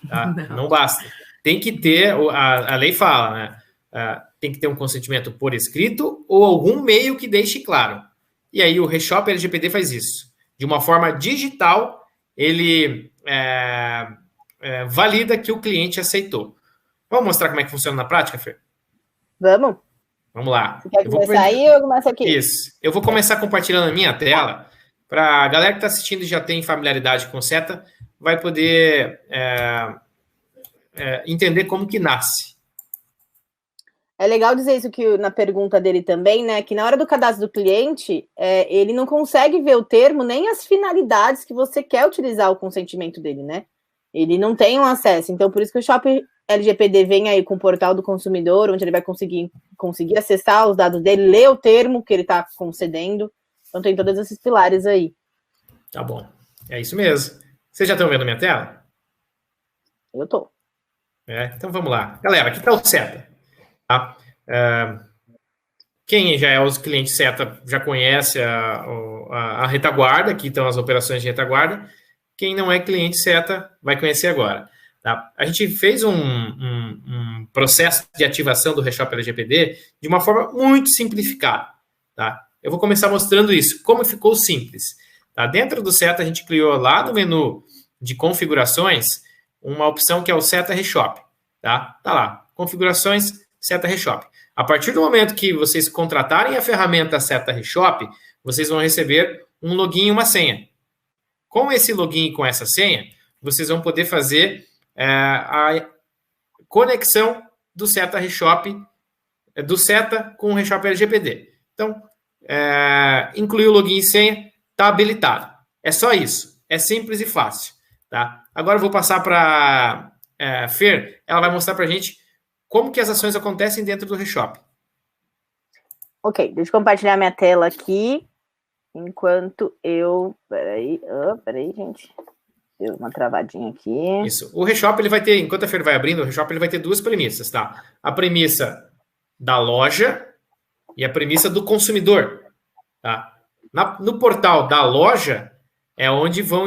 Tá? Não basta. Tem que ter, a lei fala, né? Tem que ter um consentimento por escrito ou algum meio que deixe claro. E aí o Reshop LGPD faz isso. De uma forma digital, ele valida que o cliente aceitou. Vamos mostrar como é que funciona na prática, Fer? Vamos. Vamos lá. Você quer começar aí ou eu começo aqui? Isso. Eu vou começar compartilhando a minha tela para a galera que está assistindo e já tem familiaridade com o SETA, vai poder entender como que nasce. É legal dizer isso que na pergunta dele também, né? Que na hora do cadastro do cliente, ele não consegue ver o termo nem as finalidades que você quer utilizar o consentimento dele, né? Ele não tem um acesso. Então, por isso que o Shop LGPD vem aí com o portal do consumidor, onde ele vai conseguir acessar os dados dele, ler o termo que ele está concedendo. Então, tem todos esses pilares aí. Tá bom. É isso mesmo. Vocês já estão vendo a minha tela? Eu tô. Então, vamos lá. Galera, aqui está o SETA. Tá? Quem já é os clientes SETA já conhece a retaguarda, aqui estão as operações de retaguarda. Quem não é cliente SETA vai conhecer agora. Tá? A gente fez um processo de ativação do Reshop LGPD de uma forma muito simplificada. Tá? Eu vou começar mostrando isso, como ficou simples. Tá? Dentro do SETA, a gente criou lá no menu de configurações uma opção que é o SETA Reshop. Tá lá, configurações SETA Reshop. A partir do momento que vocês contratarem a ferramenta SETA Reshop, vocês vão receber um login e uma senha. Com esse login e com essa senha, vocês vão poder fazer a conexão do SETA Reshop, do SETA com o Reshop LGPD. Então, incluir o login e senha, está habilitado. É só isso. É simples e fácil. Tá? Agora eu vou passar para Fer, ela vai mostrar para a gente como que as ações acontecem dentro do Reshop. Ok, deixa eu compartilhar minha tela aqui. enquanto eu... Peraí, gente. Deu uma travadinha aqui. Isso. O Reshop, ele vai ter, enquanto a feira vai abrindo, o Reshop ele vai ter duas premissas, tá? A premissa da loja e a premissa do consumidor, tá? No portal da loja é onde vai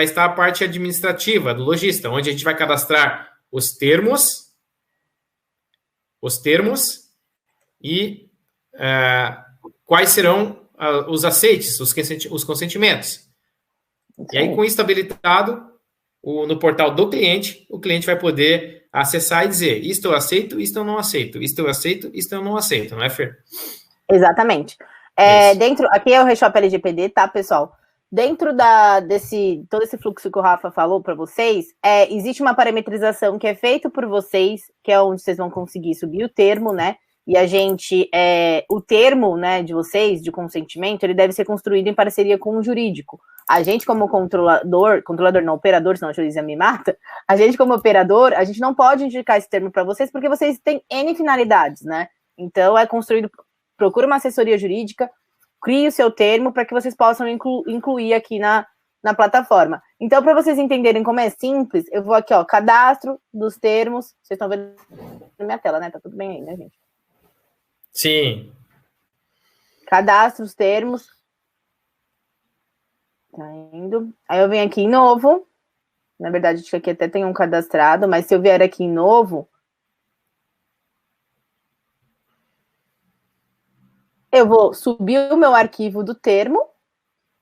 estar a parte administrativa do lojista, onde a gente vai cadastrar os termos e quais serão os aceites, os consentimentos. E aí, com isso habilitado, no portal do cliente, o cliente vai poder acessar e dizer: isto eu aceito, isto eu não aceito, isto eu aceito, isto eu não aceito, não é, Fer? Exatamente. Aqui é o Reshop LGPD, tá, pessoal? Dentro todo esse fluxo que o Rafa falou para vocês, existe uma parametrização que é feita por vocês, que é onde vocês vão conseguir subir o termo, né? E o termo, né, de vocês, de consentimento, ele deve ser construído em parceria com o jurídico. A gente, como controlador não, operador, senão a juíza me mata, a gente, como operador, a gente não pode indicar esse termo para vocês, porque vocês têm N finalidades, né? Então, procura uma assessoria jurídica, crie o seu termo para que vocês possam incluir aqui na plataforma. Então, para vocês entenderem como é simples, eu vou aqui, ó, cadastro dos termos. Vocês estão vendo na minha tela, né? Tá tudo bem aí, né, gente? Sim. Cadastro os termos. Tá indo. Aí eu venho aqui em novo. Na verdade, acho que aqui até tem um cadastrado, mas se eu vier aqui em novo, eu vou subir o meu arquivo do termo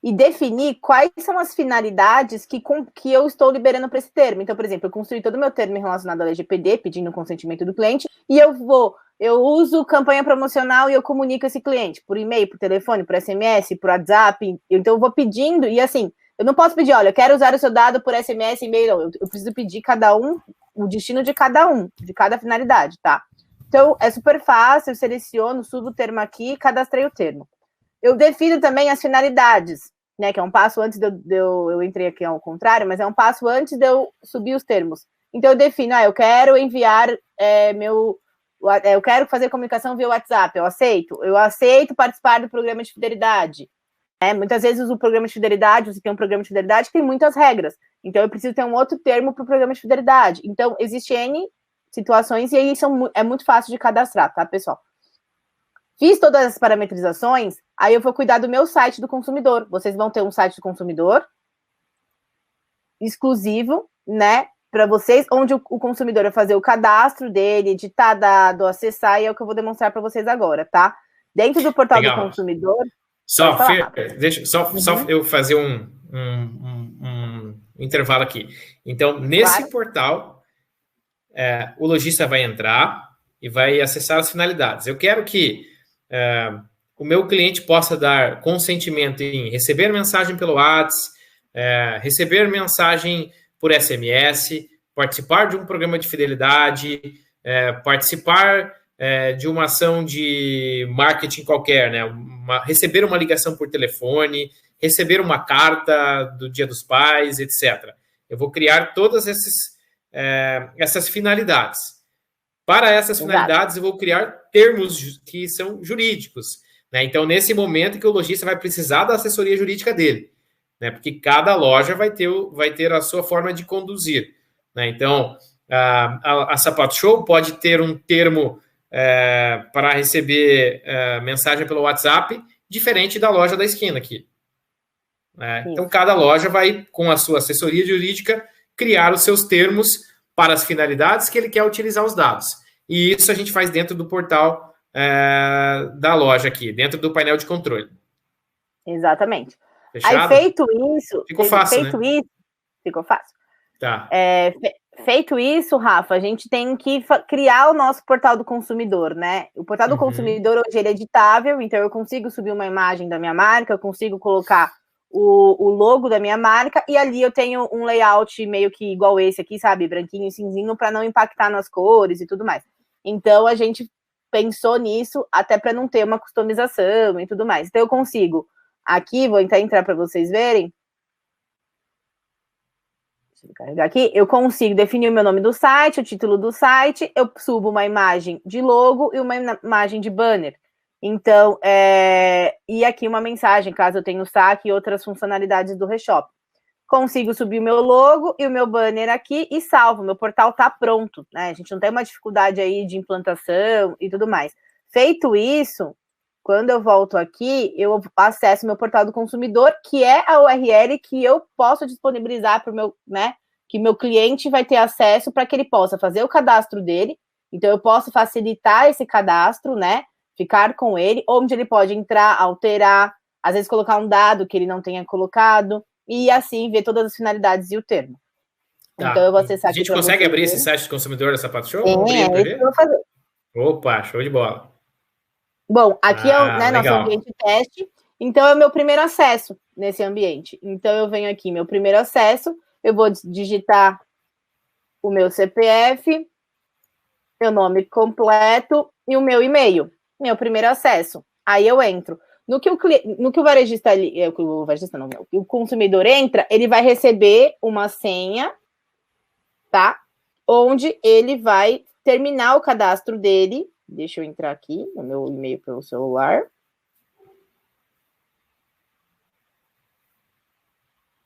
e definir quais são as finalidades que eu estou liberando para esse termo. Então, por exemplo, eu construí todo o meu termo relacionado ao LGPD, pedindo o consentimento do cliente, e eu uso campanha promocional e eu comunico esse cliente por e-mail, por telefone, por SMS, por WhatsApp. Então, eu vou pedindo, e assim, eu não posso pedir, olha, eu quero usar o seu dado por SMS, e-mail, não. Eu preciso pedir o destino de cada finalidade, tá? Então, é super fácil, eu seleciono, subo o termo aqui, cadastrei o termo. Eu defino também as finalidades, né, que é um passo antes eu entrei aqui ao contrário, mas é um passo antes de eu subir os termos. Então, eu defino, eu quero enviar eu quero fazer comunicação via WhatsApp, eu aceito participar do programa de fidelidade. Muitas vezes o programa de fidelidade, você tem um programa de fidelidade que tem muitas regras, então eu preciso ter um outro termo para o programa de fidelidade. Então, existe N situações e aí é muito fácil de cadastrar, tá, pessoal? Fiz todas as parametrizações, aí eu vou cuidar do meu site do consumidor. Vocês vão ter um site do consumidor exclusivo, né, para vocês, onde o consumidor vai fazer o cadastro dele, editar dado, acessar, e é o que eu vou demonstrar para vocês agora, tá? Dentro do portal do consumidor... Deixa eu fazer um intervalo aqui. Então, nesse portal, o lojista vai entrar e vai acessar as finalidades. Eu quero que o meu cliente possa dar consentimento em receber mensagem pelo WhatsApp, receber mensagem por SMS, participar de um programa de fidelidade, participar de uma ação de marketing qualquer, né? Receber uma ligação por telefone, receber uma carta do Dia dos Pais, etc. Eu vou criar todas essas finalidades. Para essas finalidades, eu vou criar termos que são jurídicos, né? Então, nesse momento que o lojista vai precisar da assessoria jurídica dele, né? Porque cada loja vai ter a sua forma de conduzir, né? Então, a Sapato Show pode ter um termo para receber mensagem pelo WhatsApp diferente da loja da esquina aqui, né? Então, cada loja vai, com a sua assessoria jurídica, criar os seus termos para as finalidades que ele quer utilizar os dados. E isso a gente faz dentro do portal da loja aqui, dentro do painel de controle. Exatamente. Fechado? Aí, feito isso... Ficou fácil, né? Ficou fácil. Tá. Feito isso, Rafa, a gente tem que criar o nosso portal do consumidor, né? O portal do consumidor, hoje, ele é editável, então eu consigo subir uma imagem da minha marca, eu consigo colocar o logo da minha marca, e ali eu tenho um layout meio que igual esse aqui, sabe? Branquinho e cinzinho, para não impactar nas cores e tudo mais. Então, a gente pensou nisso até para não ter uma customização e tudo mais. Então, eu consigo. Aqui, vou tentar entrar para vocês verem. Deixa eu carregar aqui. Eu consigo definir o meu nome do site, o título do site, eu subo uma imagem de logo e uma imagem de banner. Então, e aqui uma mensagem, caso eu tenha o saque e outras funcionalidades do Reshop. Consigo subir o meu logo e o meu banner aqui e salvo. Meu portal está pronto, né? A gente não tem uma dificuldade aí de implantação e tudo mais. Feito isso, quando eu volto aqui, eu acesso meu portal do consumidor, que é a URL que eu posso disponibilizar para o meu, né? Que meu cliente vai ter acesso para que ele possa fazer o cadastro dele. Então, eu posso facilitar esse cadastro, né? Ficar com ele, onde ele pode entrar, alterar, às vezes colocar um dado que ele não tenha colocado, e assim ver todas as finalidades e o termo. Tá. Então eu vou acessar aqui. A gente consegue abrir esse site de consumidor da Sapato Show? É isso que eu vou fazer. Opa, show de bola. Bom, aqui é nosso ambiente teste, então é o meu primeiro acesso nesse ambiente. Então eu venho aqui, meu primeiro acesso, eu vou digitar o meu CPF, meu nome completo e o meu e-mail. Meu primeiro acesso. Aí eu entro. No que o varejista ali, o consumidor entra, ele vai receber uma senha, tá? Onde ele vai terminar o cadastro dele. Deixa eu entrar aqui no meu e-mail pelo celular.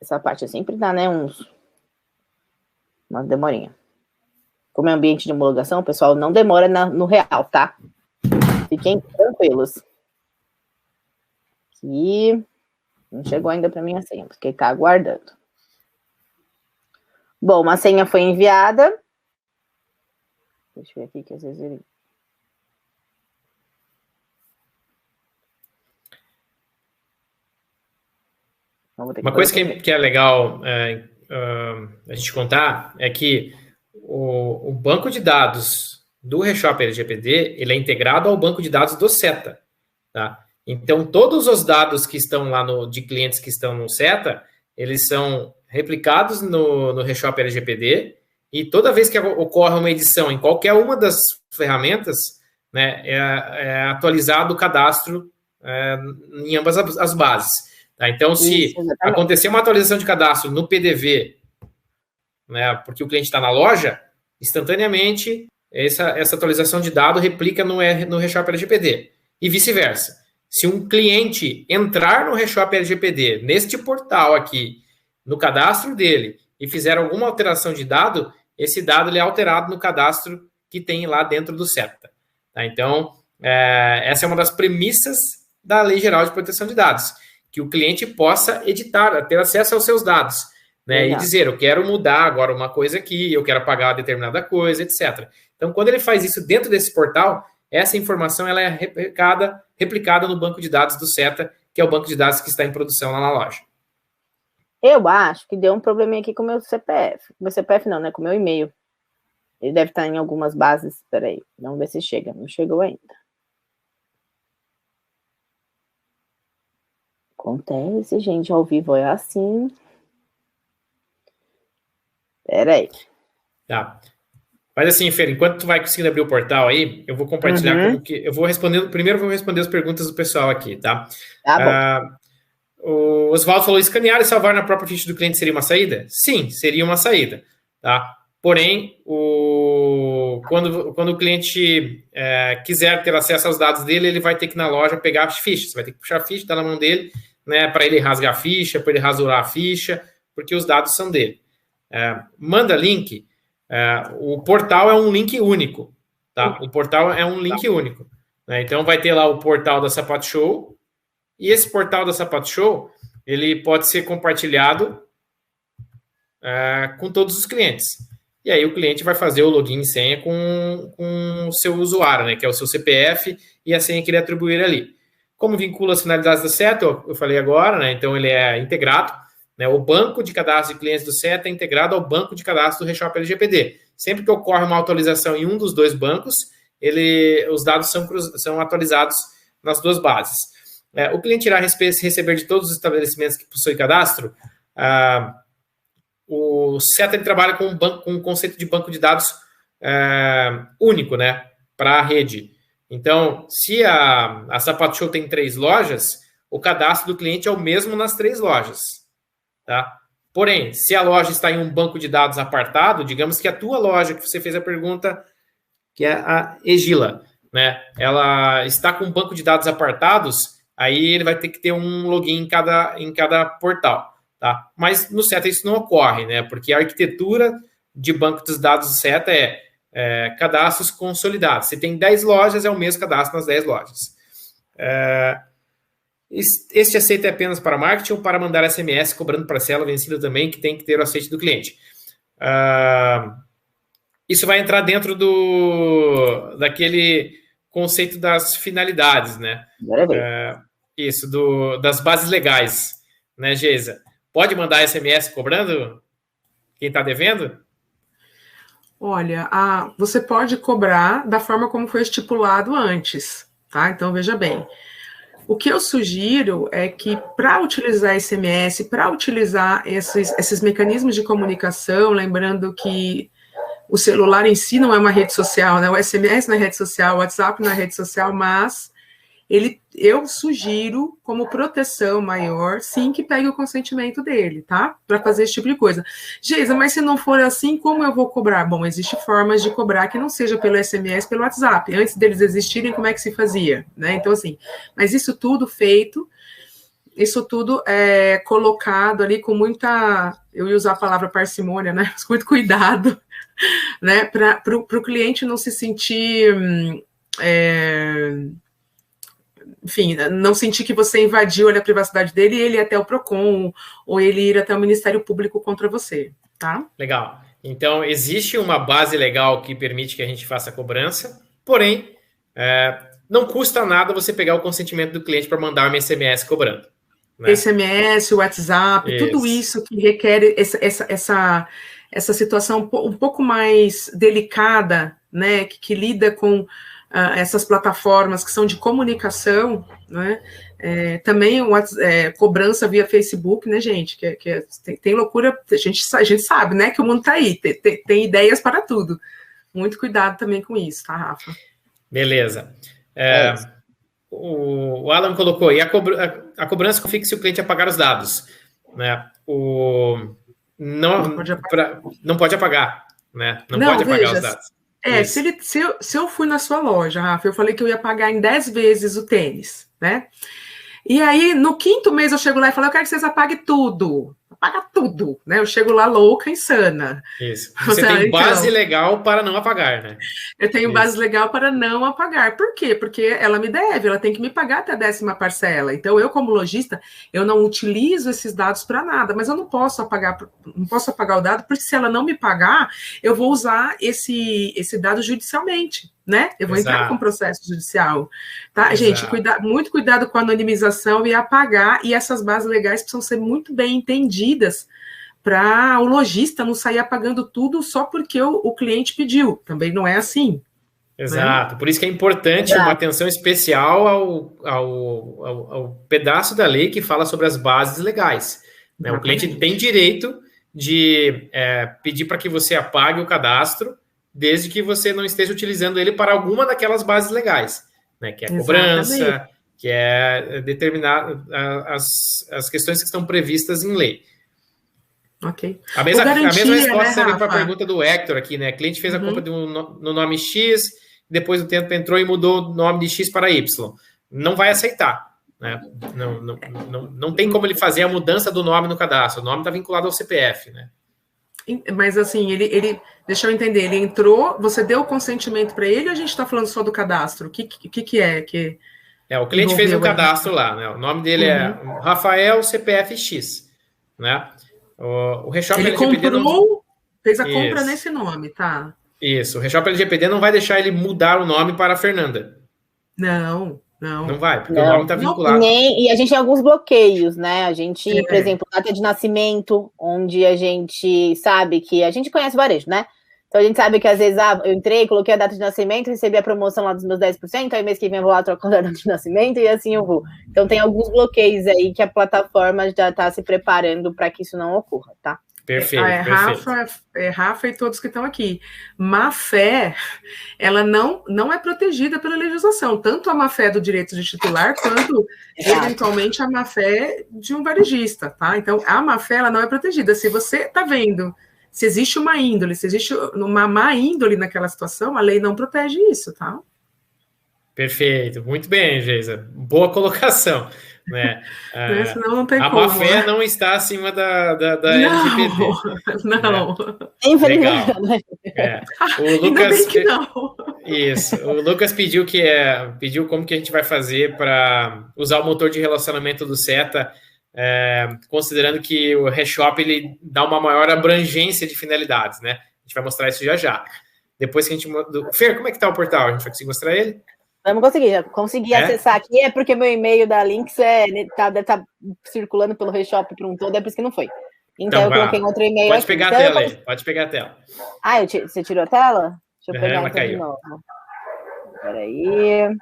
Essa parte sempre dá, né? Uma demorinha. Como é ambiente de homologação, o pessoal não demora no real, tá? Fiquem tranquilos. Aqui. Não chegou ainda para mim a senha, porque está aguardando. Bom, a senha foi enviada. Deixa eu ver aqui, que às vezes ele... Uma coisa que é legal a gente contar é que o banco de dados do Reshop LGPD, ele é integrado ao banco de dados do SETA, tá? Então, todos os dados que estão lá de clientes que estão no SETA, eles são replicados no Reshop LGPD, e toda vez que ocorre uma edição em qualquer uma das ferramentas, né, é atualizado o cadastro em ambas as bases. Tá? Então, se acontecer uma atualização de cadastro no PDV, né, porque o cliente está na loja, instantaneamente essa atualização de dado replica no Reshop LGPD, e vice-versa. Se um cliente entrar no Reshop LGPD, neste portal aqui, no cadastro dele, e fizer alguma alteração de dado, esse dado ele é alterado no cadastro que tem lá dentro do SETA. Tá? Então, essa é uma das premissas da Lei Geral de Proteção de Dados, que o cliente possa editar, ter acesso aos seus dados, né? E dizer, eu quero mudar agora uma coisa aqui, eu quero apagar determinada coisa, etc. Então, quando ele faz isso dentro desse portal, essa informação ela é replicada no banco de dados do SETA, que é o banco de dados que está em produção lá na loja. Eu acho que deu um probleminha aqui com o meu CPF. Meu CPF não, né? Com o meu e-mail. Ele deve estar em algumas bases. Peraí, vamos ver se chega. Não chegou ainda. Acontece, gente, ao vivo é assim. Peraí. Tá. Mas assim, Fer, enquanto tu vai conseguindo abrir o portal aí, eu vou compartilhar como que... Eu vou responder... Primeiro eu vou responder as perguntas do pessoal aqui, tá? Tá bom. O Oswaldo falou, escanear e salvar na própria ficha do cliente seria uma saída? Sim, seria uma saída, tá? Porém, quando o cliente quiser ter acesso aos dados dele, ele vai ter que ir na loja pegar as fichas. Você vai ter que puxar a ficha, dar na mão dele, né, para ele rasgar a ficha, para ele rasurar a ficha, porque os dados são dele. Manda link. O portal é um link único, tá? O portal é um link único, né? Então vai ter lá o portal da Sapato Show, e esse portal da Sapato Show ele pode ser compartilhado com todos os clientes. E aí o cliente vai fazer o login e senha com o seu usuário, né? Que é o seu CPF e a senha que ele atribuir ali. Como vincula as finalidades do SETA, eu falei agora, né? Então ele é integrado. Né, o banco de cadastro de clientes do SETA é integrado ao banco de cadastro do Reshop LGPD. Sempre que ocorre uma atualização em um dos dois bancos, os dados são atualizados nas duas bases. O cliente irá receber de todos os estabelecimentos que possuem cadastro. O SETA ele trabalha com um conceito de banco de dados único, né, para a rede. Então, se a Sapato Show tem 3 lojas, o cadastro do cliente é o mesmo nas 3 lojas. Tá? Porém, se a loja está em um banco de dados apartado, digamos que a tua loja, que você fez a pergunta, que é a Egila, né, ela está com um banco de dados apartados, aí ele vai ter que ter um login em cada portal, tá? Mas no SETA isso não ocorre, né? Porque a arquitetura de banco dos dados do SETA é cadastros consolidados. Se tem 10 lojas, é o mesmo cadastro nas 10 lojas. Este aceito é apenas para marketing ou para mandar SMS cobrando parcela vencida também, que tem que ter o aceite do cliente. Isso vai entrar dentro daquele conceito das finalidades, né? Isso, das bases legais, né, Geisa? Pode mandar SMS cobrando quem está devendo? Olha, você pode cobrar da forma como foi estipulado antes, tá? Então, veja bem. O que eu sugiro é que, para utilizar SMS, para utilizar esses mecanismos de comunicação, lembrando que o celular em si não é uma rede social, né? O SMS não é rede social, o WhatsApp não é rede social, mas eu sugiro, como proteção maior, sim, que pegue o consentimento dele, tá? Para fazer esse tipo de coisa. Geisa, mas se não for assim, como eu vou cobrar? Bom, existem formas de cobrar que não seja pelo SMS, pelo WhatsApp. Antes deles existirem, como é que se fazia? Né? Então, assim, mas isso tudo feito, isso tudo é colocado ali com muita, eu ia usar a palavra parcimônia, né? Muito cuidado, né? Para o cliente não se sentir... enfim, não sentir que você invadiu a privacidade dele e ele ir até o PROCON ou ele ir até o Ministério Público contra você, tá? Legal. Então, existe uma base legal que permite que a gente faça a cobrança, porém, não custa nada você pegar o consentimento do cliente para mandar uma SMS cobrando. Né? SMS, WhatsApp, tudo isso que requer essa situação um pouco mais delicada, né, que lida com essas plataformas que são de comunicação, né? Também cobrança via Facebook, né, gente? Tem loucura, a gente sabe, né, que o mundo está aí, tem ideias para tudo. Muito cuidado também com isso, tá, Rafa? Beleza. O Alan colocou, e a cobrança confia se o cliente apagar os dados. Né? Não pode apagar, né? Não pode apagar os dados. Se eu fui na sua loja, Rafa, eu falei que eu ia pagar em 10 vezes o tênis, né? E aí, no 5º mês, eu chego lá e falo, eu quero que vocês apaguem tudo. Apaga tudo, né? Eu chego lá louca, insana. Isso. Você tem base legal para não apagar, né? Eu tenho base legal para não apagar. Por quê? Porque ela me deve, ela tem que me pagar até a 10ª parcela. Então, eu, como lojista, eu não utilizo esses dados para nada, mas eu não posso apagar o dado, porque se ela não me pagar, eu vou usar esse dado judicialmente, né? Eu vou entrar com processo judicial. Tá, gente? Muito cuidado com a anonimização e apagar, e essas bases legais precisam ser muito bem entendidas para o lojista não sair apagando tudo só porque o cliente pediu. Também não é assim. Exato. Né? Por isso que é importante uma atenção especial ao pedaço da lei que fala sobre as bases legais. Né? O cliente tem direito de pedir para que você apague o cadastro, desde que você não esteja utilizando ele para alguma daquelas bases legais, né? Que é a cobrança, que é determinar as questões que estão previstas em lei. Ok. A mesma resposta serve para a pergunta do Hector aqui, né? O cliente fez a compra no nome X, depois do tempo entrou e mudou o nome de X para Y. Não vai aceitar. Né? Não tem como ele fazer a mudança do nome no cadastro. O nome está vinculado ao CPF, né? Mas assim, ele deixa eu entender, ele entrou, você deu o consentimento para ele ou a gente está falando só do cadastro? O que é? O cliente fez um cadastro lá, né? O nome dele é Rafael CPF X, né? O Reshop ele LGPD fez a compra nesse nome, tá? Isso, o Reshop LGPD não vai deixar ele mudar o nome para Fernanda. Não vai, porque o nome está vinculado. E a gente tem alguns bloqueios, né? A gente, por exemplo, data de nascimento, onde a gente sabe que a gente conhece varejo, né? Então a gente sabe que às vezes eu entrei, coloquei a data de nascimento, recebi a promoção lá dos meus 10%, aí mês que vem eu vou lá trocar a data de nascimento e assim eu vou. Então tem alguns bloqueios aí que a plataforma já está se preparando para que isso não ocorra, tá? Perfeito. Rafa e todos que estão aqui. Má fé, ela não é protegida pela legislação, tanto a má fé do direito de titular, quanto eventualmente a má fé de um varejista, tá? Então, a má fé, ela não é protegida. Se você está vendo, se existe uma índole, se existe uma má índole naquela situação, a lei não protege isso, tá? Perfeito, muito bem, Geisa. Boa colocação. Né? Senão não tem a como, má-fé né? não está acima da Não, LGPD. não. Legal. O Ainda bem Lucas, que não. isso. O Lucas pediu como que a gente vai fazer para usar o motor de relacionamento do SETA, considerando que o Reshop ele dá uma maior abrangência de finalidades, né? A gente vai mostrar isso já já. Depois que a gente... Fer, como é que está o portal? A gente vai conseguir mostrar ele? Vamos conseguir, já consegui acessar aqui, é porque meu e-mail da Lynx deve estar circulando pelo Reshop por um todo, é por isso que não foi. Então eu coloquei outro e-mail Pode aqui. pegar a tela aí, pode pegar a tela. Você tirou a tela? Deixa eu pegar então caiu. de novo. Peraí.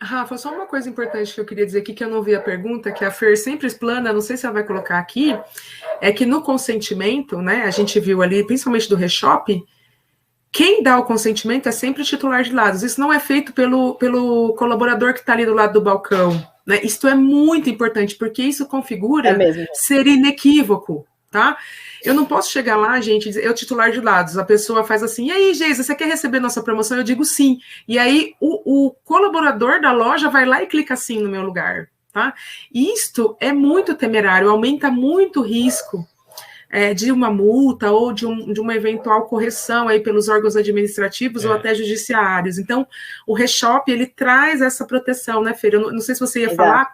Rafa, só uma coisa importante que eu queria dizer aqui, que eu não vi a pergunta, que a Fer sempre explana, não sei se ela vai colocar aqui, é que no consentimento, né, a gente viu ali, principalmente do Reshop, quem dá o consentimento é sempre o titular de dados. Isso não é feito pelo colaborador que está ali do lado do balcão. Né? Isso é muito importante, porque isso configura ser inequívoco. Tá? Eu não posso chegar lá, gente, e dizer, eu titular de dados, a pessoa faz assim, e aí, Geisa, você quer receber nossa promoção? Eu digo sim. E aí o colaborador da loja vai lá e clica sim no meu lugar. Tá? Isto é muito temerário, aumenta muito o risco de uma multa ou de uma eventual correção aí pelos órgãos administrativos ou até judiciários. Então, o Reshop, ele traz essa proteção, né, Fer? Eu não sei se você ia falar.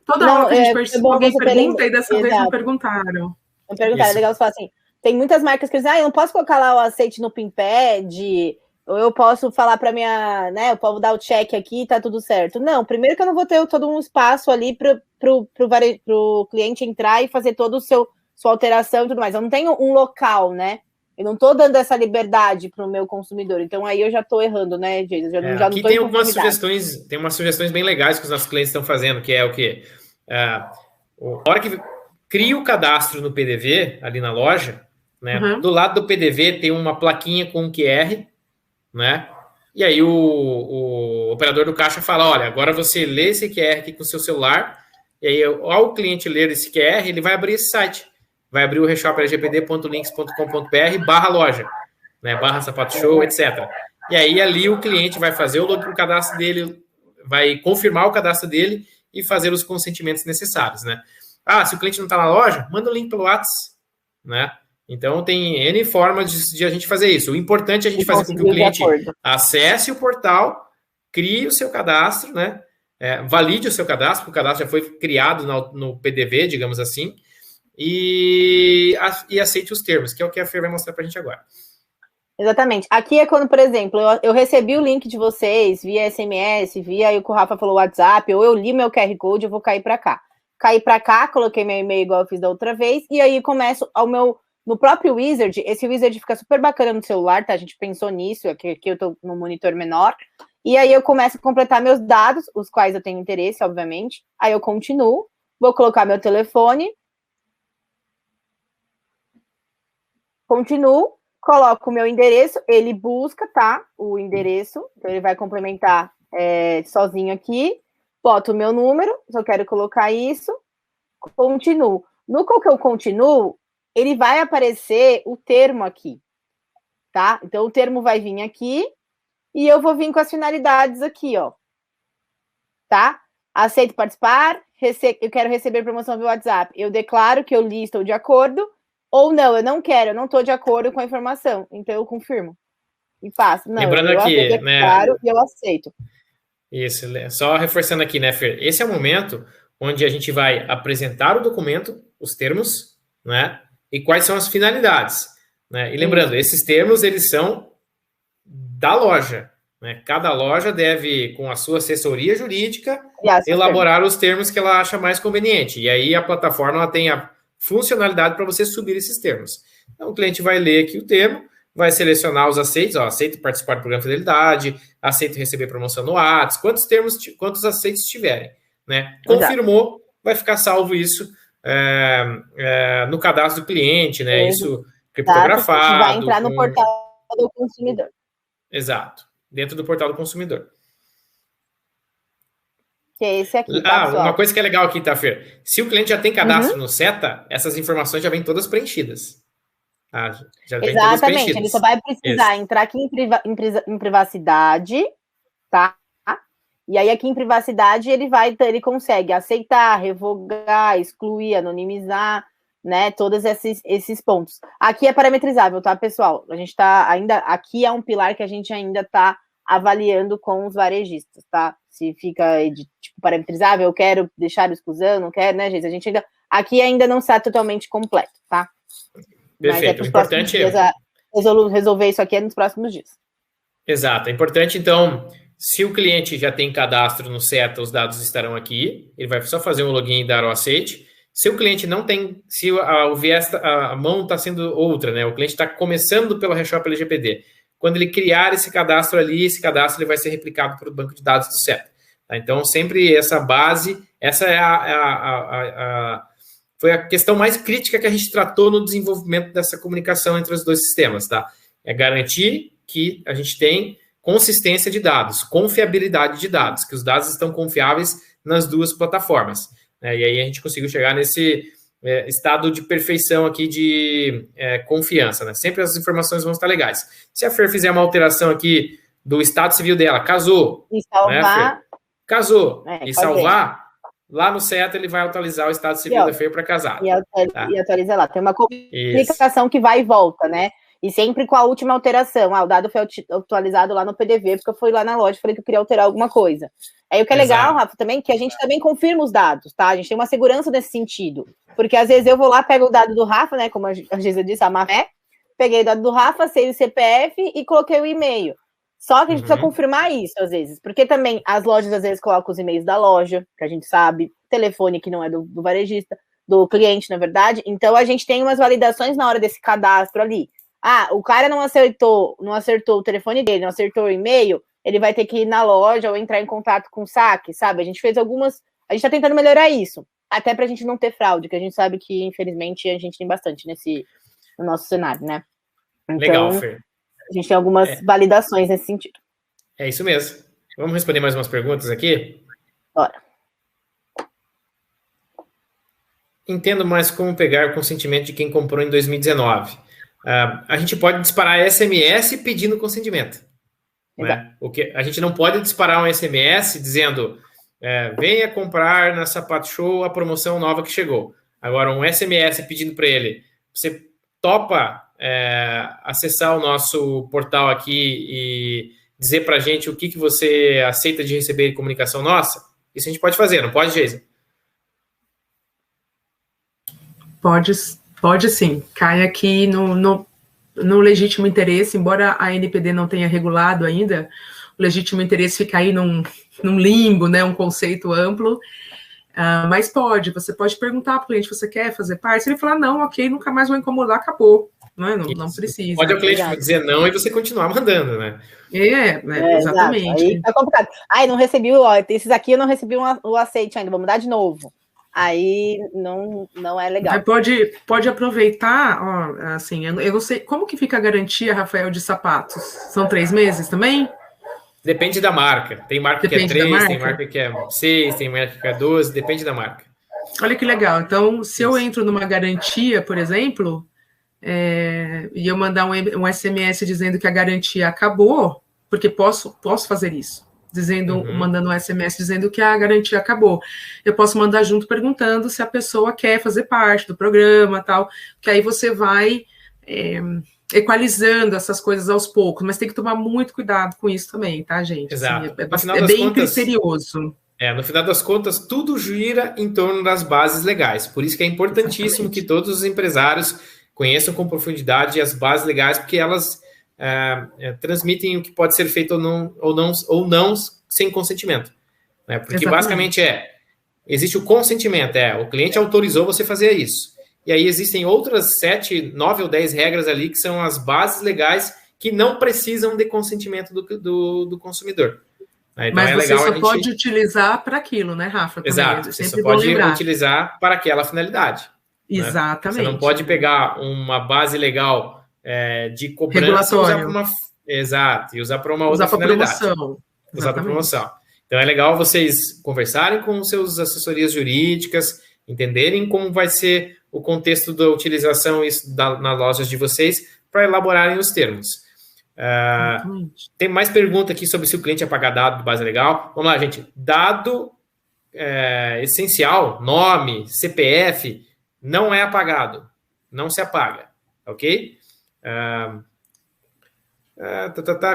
Toda hora que a gente percebe, alguém pergunta e dessa vez não perguntaram. Não perguntaram, é legal você falar assim, tem muitas marcas que dizem, eu não posso colocar lá o aceite no PIN-pad, ou eu posso falar para minha, né, eu posso dar o check aqui e tá tudo certo. Não, primeiro que eu não vou ter todo um espaço ali para o cliente entrar e fazer todo o sua alteração e tudo mais. Eu não tenho um local, né? Eu não estou dando essa liberdade para o meu consumidor. Então, aí eu já estou errando, né, Jason? Aqui tem algumas sugestões, tem umas sugestões bem legais que os nossos clientes estão fazendo, que é o quê? A hora que cria o cadastro no PDV, ali na loja, né? Do lado do PDV tem uma plaquinha com um QR, né? E aí o operador do caixa fala, olha, agora você lê esse QR aqui com o seu celular, e aí ao cliente ler esse QR, ele vai abrir esse site. Vai abrir o reshoplgpd.links.com.br/loja, né? /sapato show, etc. E aí ali o cliente vai fazer o cadastro dele, vai confirmar o cadastro dele e fazer os consentimentos necessários, né? Se o cliente não está na loja, manda o link pelo WhatsApp, né? Então tem N formas de a gente fazer isso. O importante é a gente fazer com que o cliente acesse o portal, crie o seu cadastro, né? Valide o seu cadastro, porque o cadastro já foi criado no PDV, digamos assim, e aceite os termos, que é o que a Fer vai mostrar para a gente agora. Exatamente. Aqui é quando, por exemplo, eu recebi o link de vocês via SMS, via aí o que o Rafa falou, WhatsApp, ou eu li meu QR Code, eu vou cair para cá. Caí para cá, coloquei meu e-mail igual eu fiz da outra vez, e aí começo no próprio Wizard, esse Wizard fica super bacana no celular, tá? A gente pensou nisso, aqui eu tô no monitor menor, e aí eu começo a completar meus dados, os quais eu tenho interesse, obviamente, aí eu continuo, vou colocar meu telefone, continuo, coloco o meu endereço, ele busca, tá? O endereço, então ele vai complementar sozinho aqui, boto o meu número, se eu quero colocar isso, continuo. No qual que eu continuo, ele vai aparecer o termo aqui, tá? Então o termo vai vir aqui e eu vou vir com as finalidades aqui, ó. Tá? Aceito participar, eu quero receber promoção via WhatsApp. Eu declaro que eu li, estou de acordo, ou não, eu não quero, eu não estou de acordo com a informação. Então eu confirmo e passo. Não, lembrando eu aqui, declaro, né? E eu aceito. Isso, só reforçando aqui, né, Fer? Esse é o momento onde a gente vai apresentar o documento, os termos, né? E quais são as finalidades, né? E lembrando, esses termos, eles são da loja, né? Cada loja deve, com a sua assessoria jurídica, elaborar os termos que ela acha mais conveniente. E aí a plataforma ela tem a funcionalidade para você subir esses termos. Então, o cliente vai ler aqui o termo, vai selecionar os aceitos, aceito participar do programa de fidelidade, aceito receber promoção no WhatsApp, quantos aceitos tiverem, né? Confirmou, vai ficar salvo isso no cadastro do cliente, né? Isso criptografado. Vai entrar no portal do consumidor. Exato, dentro do portal do consumidor. Que é esse aqui, tá, uma coisa que é legal aqui, tá, Fer? Se o cliente já tem cadastro no SETA, essas informações já vêm todas preenchidas. Já tem exatamente, ele só vai precisar entrar aqui em privacidade, tá? E aí aqui em privacidade ele consegue aceitar, revogar, excluir, anonimizar, né? Todos esses pontos. Aqui é parametrizável, tá, pessoal? A gente está ainda aqui é um pilar que a gente ainda está avaliando com os varejistas, tá? Se fica tipo parametrizável, eu quero deixar exclusão, não quero, né, gente? A gente aqui ainda não está totalmente completo, tá? Perfeito. Mas importante resolver isso aqui nos próximos dias. Exato. É importante, então, se o cliente já tem cadastro no SETA, os dados estarão aqui. Ele vai só fazer um login e dar o aceite. Se o cliente não tem, se o viés, a mão está sendo outra, né? O cliente está começando pelo ReShop LGPD. Quando ele criar esse cadastro ali, esse cadastro ele vai ser replicado para o banco de dados do SETA. Tá? Então, sempre essa base, essa é foi a questão mais crítica que a gente tratou no desenvolvimento dessa comunicação entre os dois sistemas, tá? É garantir que a gente tem consistência de dados, confiabilidade de dados, que os dados estão confiáveis nas duas plataformas. Né? E aí a gente conseguiu chegar nesse estado de perfeição aqui de confiança, né? Sempre as informações vão estar legais. Se a Fer fizer uma alteração aqui do estado civil dela, casou, e salvar, né, casou, e salvar, lá no SETA ele vai atualizar o estado civil da Fer para casar. E atualiza lá. Tem uma comunicação que vai e volta, né? E sempre com a última alteração. O dado foi atualizado lá no PDV, porque eu fui lá na loja e falei que eu queria alterar alguma coisa. Aí o que é legal, Rafa, também, que a gente também confirma os dados, tá? A gente tem uma segurança nesse sentido. Porque às vezes eu vou lá, pego o dado do Rafa, né? Como a Geisa disse, a Mafé, peguei o dado do Rafa, sei o CPF e coloquei o e-mail. Só que a gente precisa confirmar isso, às vezes. Porque também as lojas, às vezes, colocam os e-mails da loja, que a gente sabe, telefone que não é do varejista, do cliente, na verdade. Então, a gente tem umas validações na hora desse cadastro ali. O cara não acertou o telefone dele, não acertou o e-mail, ele vai ter que ir na loja ou entrar em contato com o saque, sabe? A gente fez algumas... A gente tá tentando melhorar isso, até pra gente não ter fraude, que a gente sabe que, infelizmente, a gente tem bastante no nosso cenário, né? Então, legal, Fer. A gente tem algumas validações nesse sentido. É isso mesmo. Vamos responder mais umas perguntas aqui? Bora. Entendo mais como pegar o consentimento de quem comprou em 2019. A gente pode disparar SMS pedindo consentimento. Né? A gente não pode disparar um SMS dizendo venha comprar na Sapato Show a promoção nova que chegou. Agora, um SMS pedindo para ele, você topa acessar o nosso portal aqui e dizer para a gente o que você aceita de receber comunicação nossa? Isso a gente pode fazer, não pode, Geisa? Pode sim. Cai aqui no legítimo interesse, embora a NPD não tenha regulado ainda, o legítimo interesse fica aí num limbo, né, um conceito amplo, mas você pode perguntar para o cliente, você quer fazer parte? Se ele falar não, ok, nunca mais vou incomodar, acabou. Não precisa. Pode o cliente dizer não e você continuar mandando, né? Exatamente. Aí tá complicado. Não recebi esses aqui eu não recebi o aceite ainda, vou mudar de novo. Aí não é legal. Pode aproveitar, assim, eu não sei, como que fica a garantia, Rafael, de sapatos? São 3 meses também? Depende da marca. Tem marca que é 3, tem marca que é 6, tem marca que é 12, depende da marca. Olha que legal. Então, se eu entro numa garantia, por exemplo, e eu mandar um SMS dizendo que a garantia acabou, porque posso fazer isso, mandando um SMS dizendo que a garantia acabou. Eu posso mandar junto perguntando se a pessoa quer fazer parte do programa, tal, que aí você vai equalizando essas coisas aos poucos, mas tem que tomar muito cuidado com isso também, tá, gente? Exato. Assim, é bem criterioso. No final das contas, tudo gira em torno das bases legais. Por isso que é importantíssimo que todos os empresários conheçam com profundidade as bases legais, porque elas transmitem o que pode ser feito ou não sem consentimento. Né? Porque basicamente existe o consentimento, o cliente autorizou você fazer isso. E aí existem outras 7, 9 ou 10 regras ali que são as bases legais que não precisam de consentimento do consumidor. Então, mas você só pode utilizar para aquilo, né, Rafa? Também. Exato, você só pode utilizar para aquela finalidade. Exatamente. Né? Você não pode pegar uma base legal de cobrança e usar para uma outra finalidade. Usar para promoção. Então é legal vocês conversarem com seus assessorias jurídicas, entenderem como vai ser o contexto da utilização nas lojas de vocês para elaborarem os termos. Tem mais pergunta aqui sobre se o cliente apagar dado de base legal. Vamos lá, gente. Dado essencial, nome, CPF, não é apagado. Não se apaga, ok?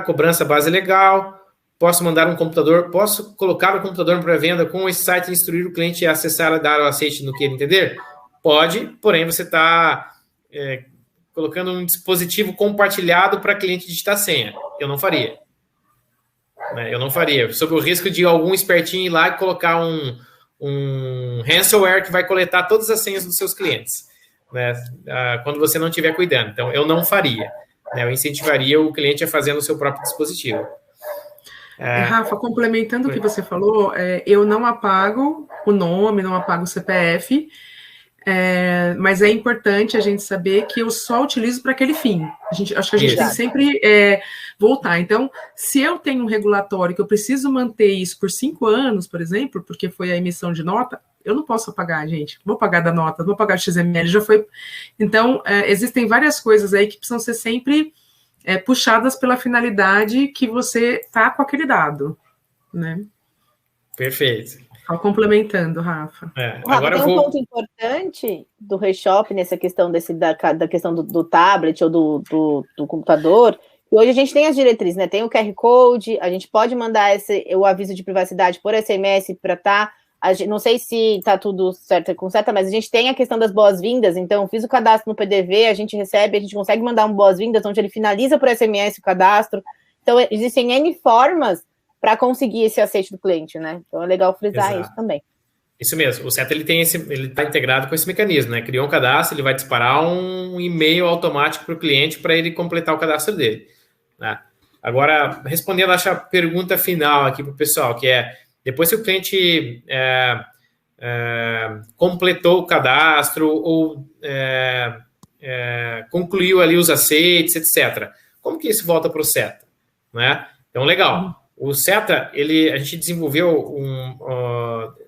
Cobrança base legal. Posso mandar um computador, posso colocar o computador para pré-venda com esse site e instruir o cliente a acessar e dar o aceite no que ele entender? Pode, porém você está colocando um dispositivo compartilhado para cliente digitar senha. Eu não faria. Eu não faria. Sob o risco de algum espertinho ir lá e colocar um ransomware que vai coletar todas as senhas dos seus clientes, né? Quando você não estiver cuidando. Então, eu não faria. Eu incentivaria o cliente a fazer no seu próprio dispositivo. Rafa, complementando o que você falou, eu não apago o nome, não apago o CPF, mas é importante a gente saber que eu só utilizo para aquele fim. Acho que a gente tem que sempre voltar. Então, se eu tenho um regulatório que eu preciso manter isso por 5 anos, por exemplo, porque foi a emissão de nota, eu não posso apagar, gente. Vou pagar da nota, vou pagar do XML, já foi. Então, existem várias coisas aí que precisam ser sempre puxadas pela finalidade que você está com aquele dado, né? Perfeito. Só complementando, Rafa. Agora tem um ponto importante do Reshop nessa questão da questão do tablet ou do computador. E hoje a gente tem as diretrizes, né? Tem o QR Code, a gente pode mandar o aviso de privacidade por SMS para não sei se está tudo certo com certa, mas a gente tem a questão das boas-vindas. Então, fiz o cadastro no PDV, a gente recebe, a gente consegue mandar um boas-vindas, onde ele finaliza por SMS o cadastro. Então, existem N formas para conseguir esse aceite do cliente, né? Então, é legal frisar isso também. Isso mesmo. O CETA, ele está integrado com esse mecanismo, né? Criou um cadastro, ele vai disparar um e-mail automático para o cliente para ele completar o cadastro dele, né? Agora, respondendo a pergunta final aqui para o pessoal, que depois que o cliente completou o cadastro ou concluiu ali os aceites, etc., como que isso volta para o CETA? Né? Então, legal. O CETA, a gente desenvolveu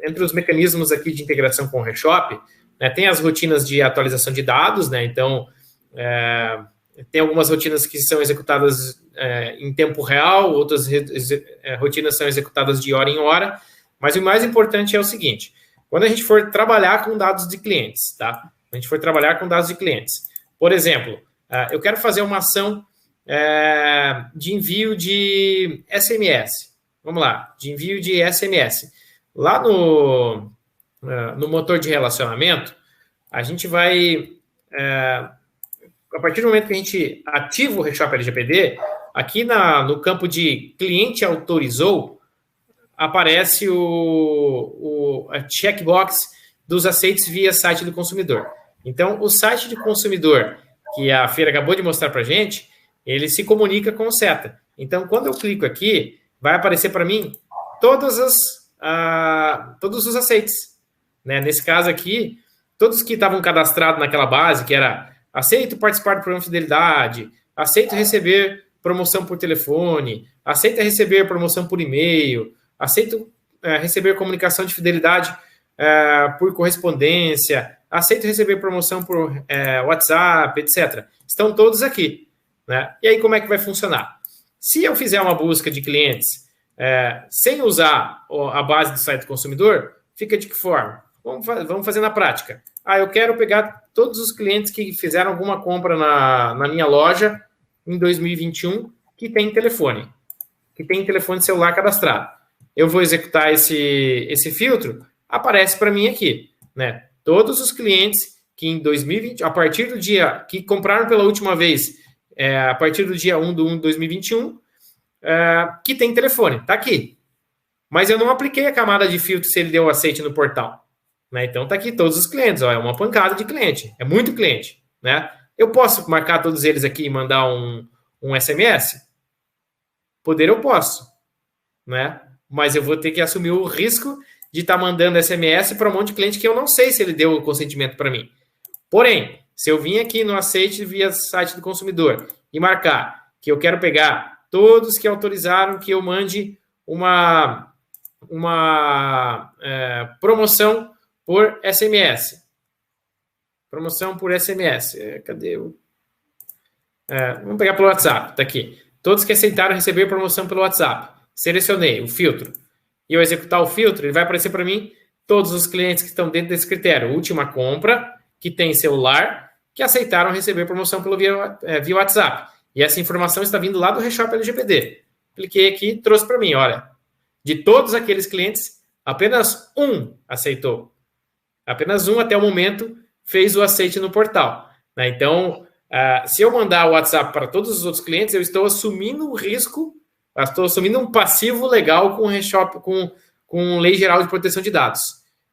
entre os mecanismos aqui de integração com o Reshop, né, tem as rotinas de atualização de dados, né? Então, tem algumas rotinas que são executadas em tempo real, outras rotinas são executadas de hora em hora, mas o mais importante é o seguinte: quando a gente for trabalhar com dados de clientes, tá? A gente for trabalhar com dados de clientes. Por exemplo, eu quero fazer uma ação de envio de SMS. Vamos lá, de envio de SMS. Lá no motor de relacionamento, a gente vai... a partir do momento que a gente ativa o Reshop LGPD, aqui no campo de cliente autorizou, aparece a checkbox dos aceites via site do consumidor. Então, o site do consumidor, que a Feira acabou de mostrar para a gente, ele se comunica com o CETA. Então, quando eu clico aqui, vai aparecer para mim todos os aceites, né? Nesse caso aqui, todos que estavam cadastrados naquela base, que era aceito participar do programa de fidelidade, aceito receber promoção por telefone, aceito receber promoção por e-mail, aceito receber comunicação de fidelidade por correspondência, aceito receber promoção por WhatsApp, etc. Estão todos aqui, né? E aí, como é que vai funcionar? Se eu fizer uma busca de clientes sem usar a base do site do consumidor, fica de que forma? Vamos fazer na prática. Eu quero pegar todos os clientes que fizeram alguma compra na minha loja em 2021 que tem telefone celular cadastrado. Eu vou executar esse filtro, aparece para mim aqui, né? Todos os clientes que em 2020, a partir do dia que compraram pela última vez, a partir do dia 1/1 de 2021, que tem telefone, tá aqui. Mas eu não apliquei a camada de filtro se ele deu aceite no portal, né? Então tá aqui todos os clientes, é uma pancada de cliente, é muito cliente, né? Eu posso marcar todos eles aqui e mandar um SMS? Poder eu posso, né? Mas eu vou ter que assumir o risco de estar mandando SMS para um monte de cliente que eu não sei se ele deu o consentimento para mim. Porém, se eu vim aqui no aceite via site do consumidor e marcar que eu quero pegar todos que autorizaram que eu mande uma promoção por SMS. Promoção por SMS. Cadê o... vamos pegar pelo WhatsApp, está aqui. Todos que aceitaram receber promoção pelo WhatsApp. Selecionei o filtro. E eu executar o filtro, ele vai aparecer para mim todos os clientes que estão dentro desse critério. Última compra, que tem celular, que aceitaram receber promoção pelo via WhatsApp. E essa informação está vindo lá do Reshop LGPD. Cliquei aqui, trouxe para mim, olha. De todos aqueles clientes, apenas um aceitou. Apenas um, até o momento, fez o aceite no portal. Né? Então, se eu mandar o WhatsApp para todos os outros clientes, eu estou assumindo um risco, estou assumindo um passivo legal com o Reshop, com Lei Geral de Proteção de Dados.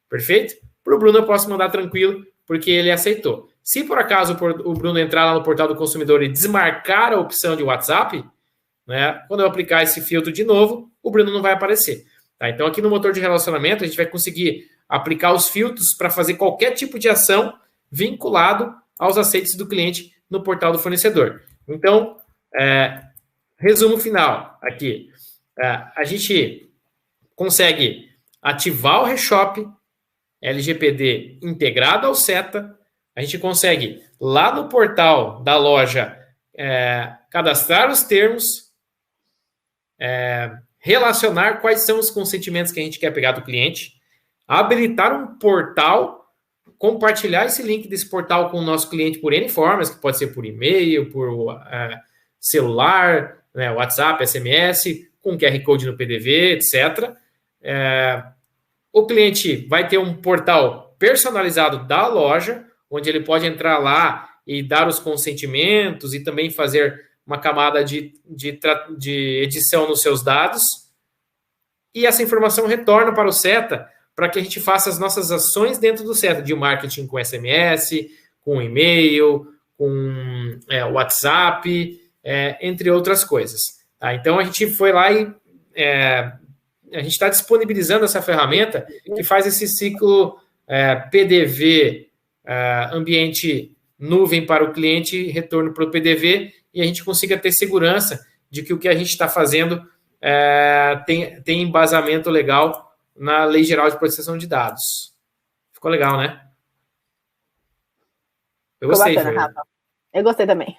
Perfeito? Para o Bruno eu posso mandar tranquilo, porque ele aceitou. Se por acaso o Bruno entrar lá no portal do consumidor e desmarcar a opção de WhatsApp, né, quando eu aplicar esse filtro de novo, o Bruno não vai aparecer. Tá? Então, aqui no motor de relacionamento, a gente vai conseguir aplicar os filtros para fazer qualquer tipo de ação vinculado aos aceites do cliente no portal do fornecedor. Então, resumo final aqui. A gente consegue ativar o Reshop LGPD integrado ao SETA. A gente consegue, lá no portal da loja, cadastrar os termos, relacionar quais são os consentimentos que a gente quer pegar do cliente, habilitar um portal, compartilhar esse link desse portal com o nosso cliente por N formas, que pode ser por e-mail, por celular, né, WhatsApp, SMS, com QR Code no PDV, etc. O cliente vai ter um portal personalizado da loja, onde ele pode entrar lá e dar os consentimentos e também fazer uma camada de edição nos seus dados. E essa informação retorna para o SETA para que a gente faça as nossas ações dentro do SETA, de marketing com SMS, com e-mail, com WhatsApp, entre outras coisas. Tá? Então, a gente foi lá e a gente está disponibilizando essa ferramenta que faz esse ciclo PDV, ambiente nuvem para o cliente, retorno para o PDV, e a gente consiga ter segurança de que o que a gente está fazendo tem embasamento legal na Lei Geral de Proteção de Dados. Ficou legal, né? Eu gostei. Ficou bacana, Rafa. Eu gostei também.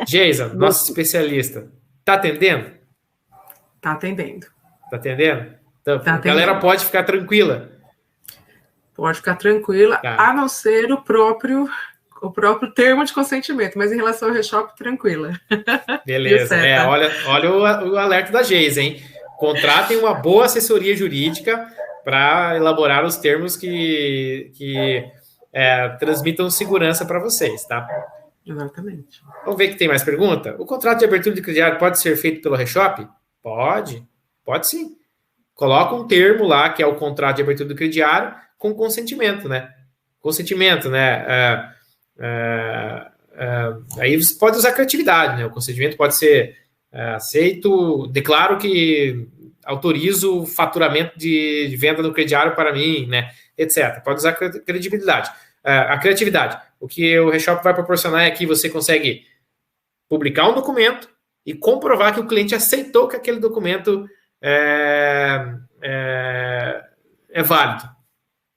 Geisa, nosso especialista, está atendendo? Está atendendo. Está atendendo? Então, a galera pode ficar tranquila. Pode ficar tranquila, tá. A não ser o próprio termo de consentimento, mas em relação ao Reshop, tranquila. Beleza. Olha o alerta da Geisa, hein? Contratem uma boa assessoria jurídica para elaborar os termos que transmitam segurança para vocês, tá? Exatamente. Vamos ver que tem mais pergunta? O contrato de abertura de crediário pode ser feito pelo Reshop? Pode sim. Coloca um termo lá, que é o contrato de abertura do crediário, com consentimento, né? Aí você pode usar criatividade, né? O consentimento pode ser aceito, declaro que autorizo o faturamento de venda do crediário para mim, né? Etc. Pode usar a criatividade. O que o Reshop vai proporcionar é que você consegue publicar um documento e comprovar que o cliente aceitou que aquele documento é válido,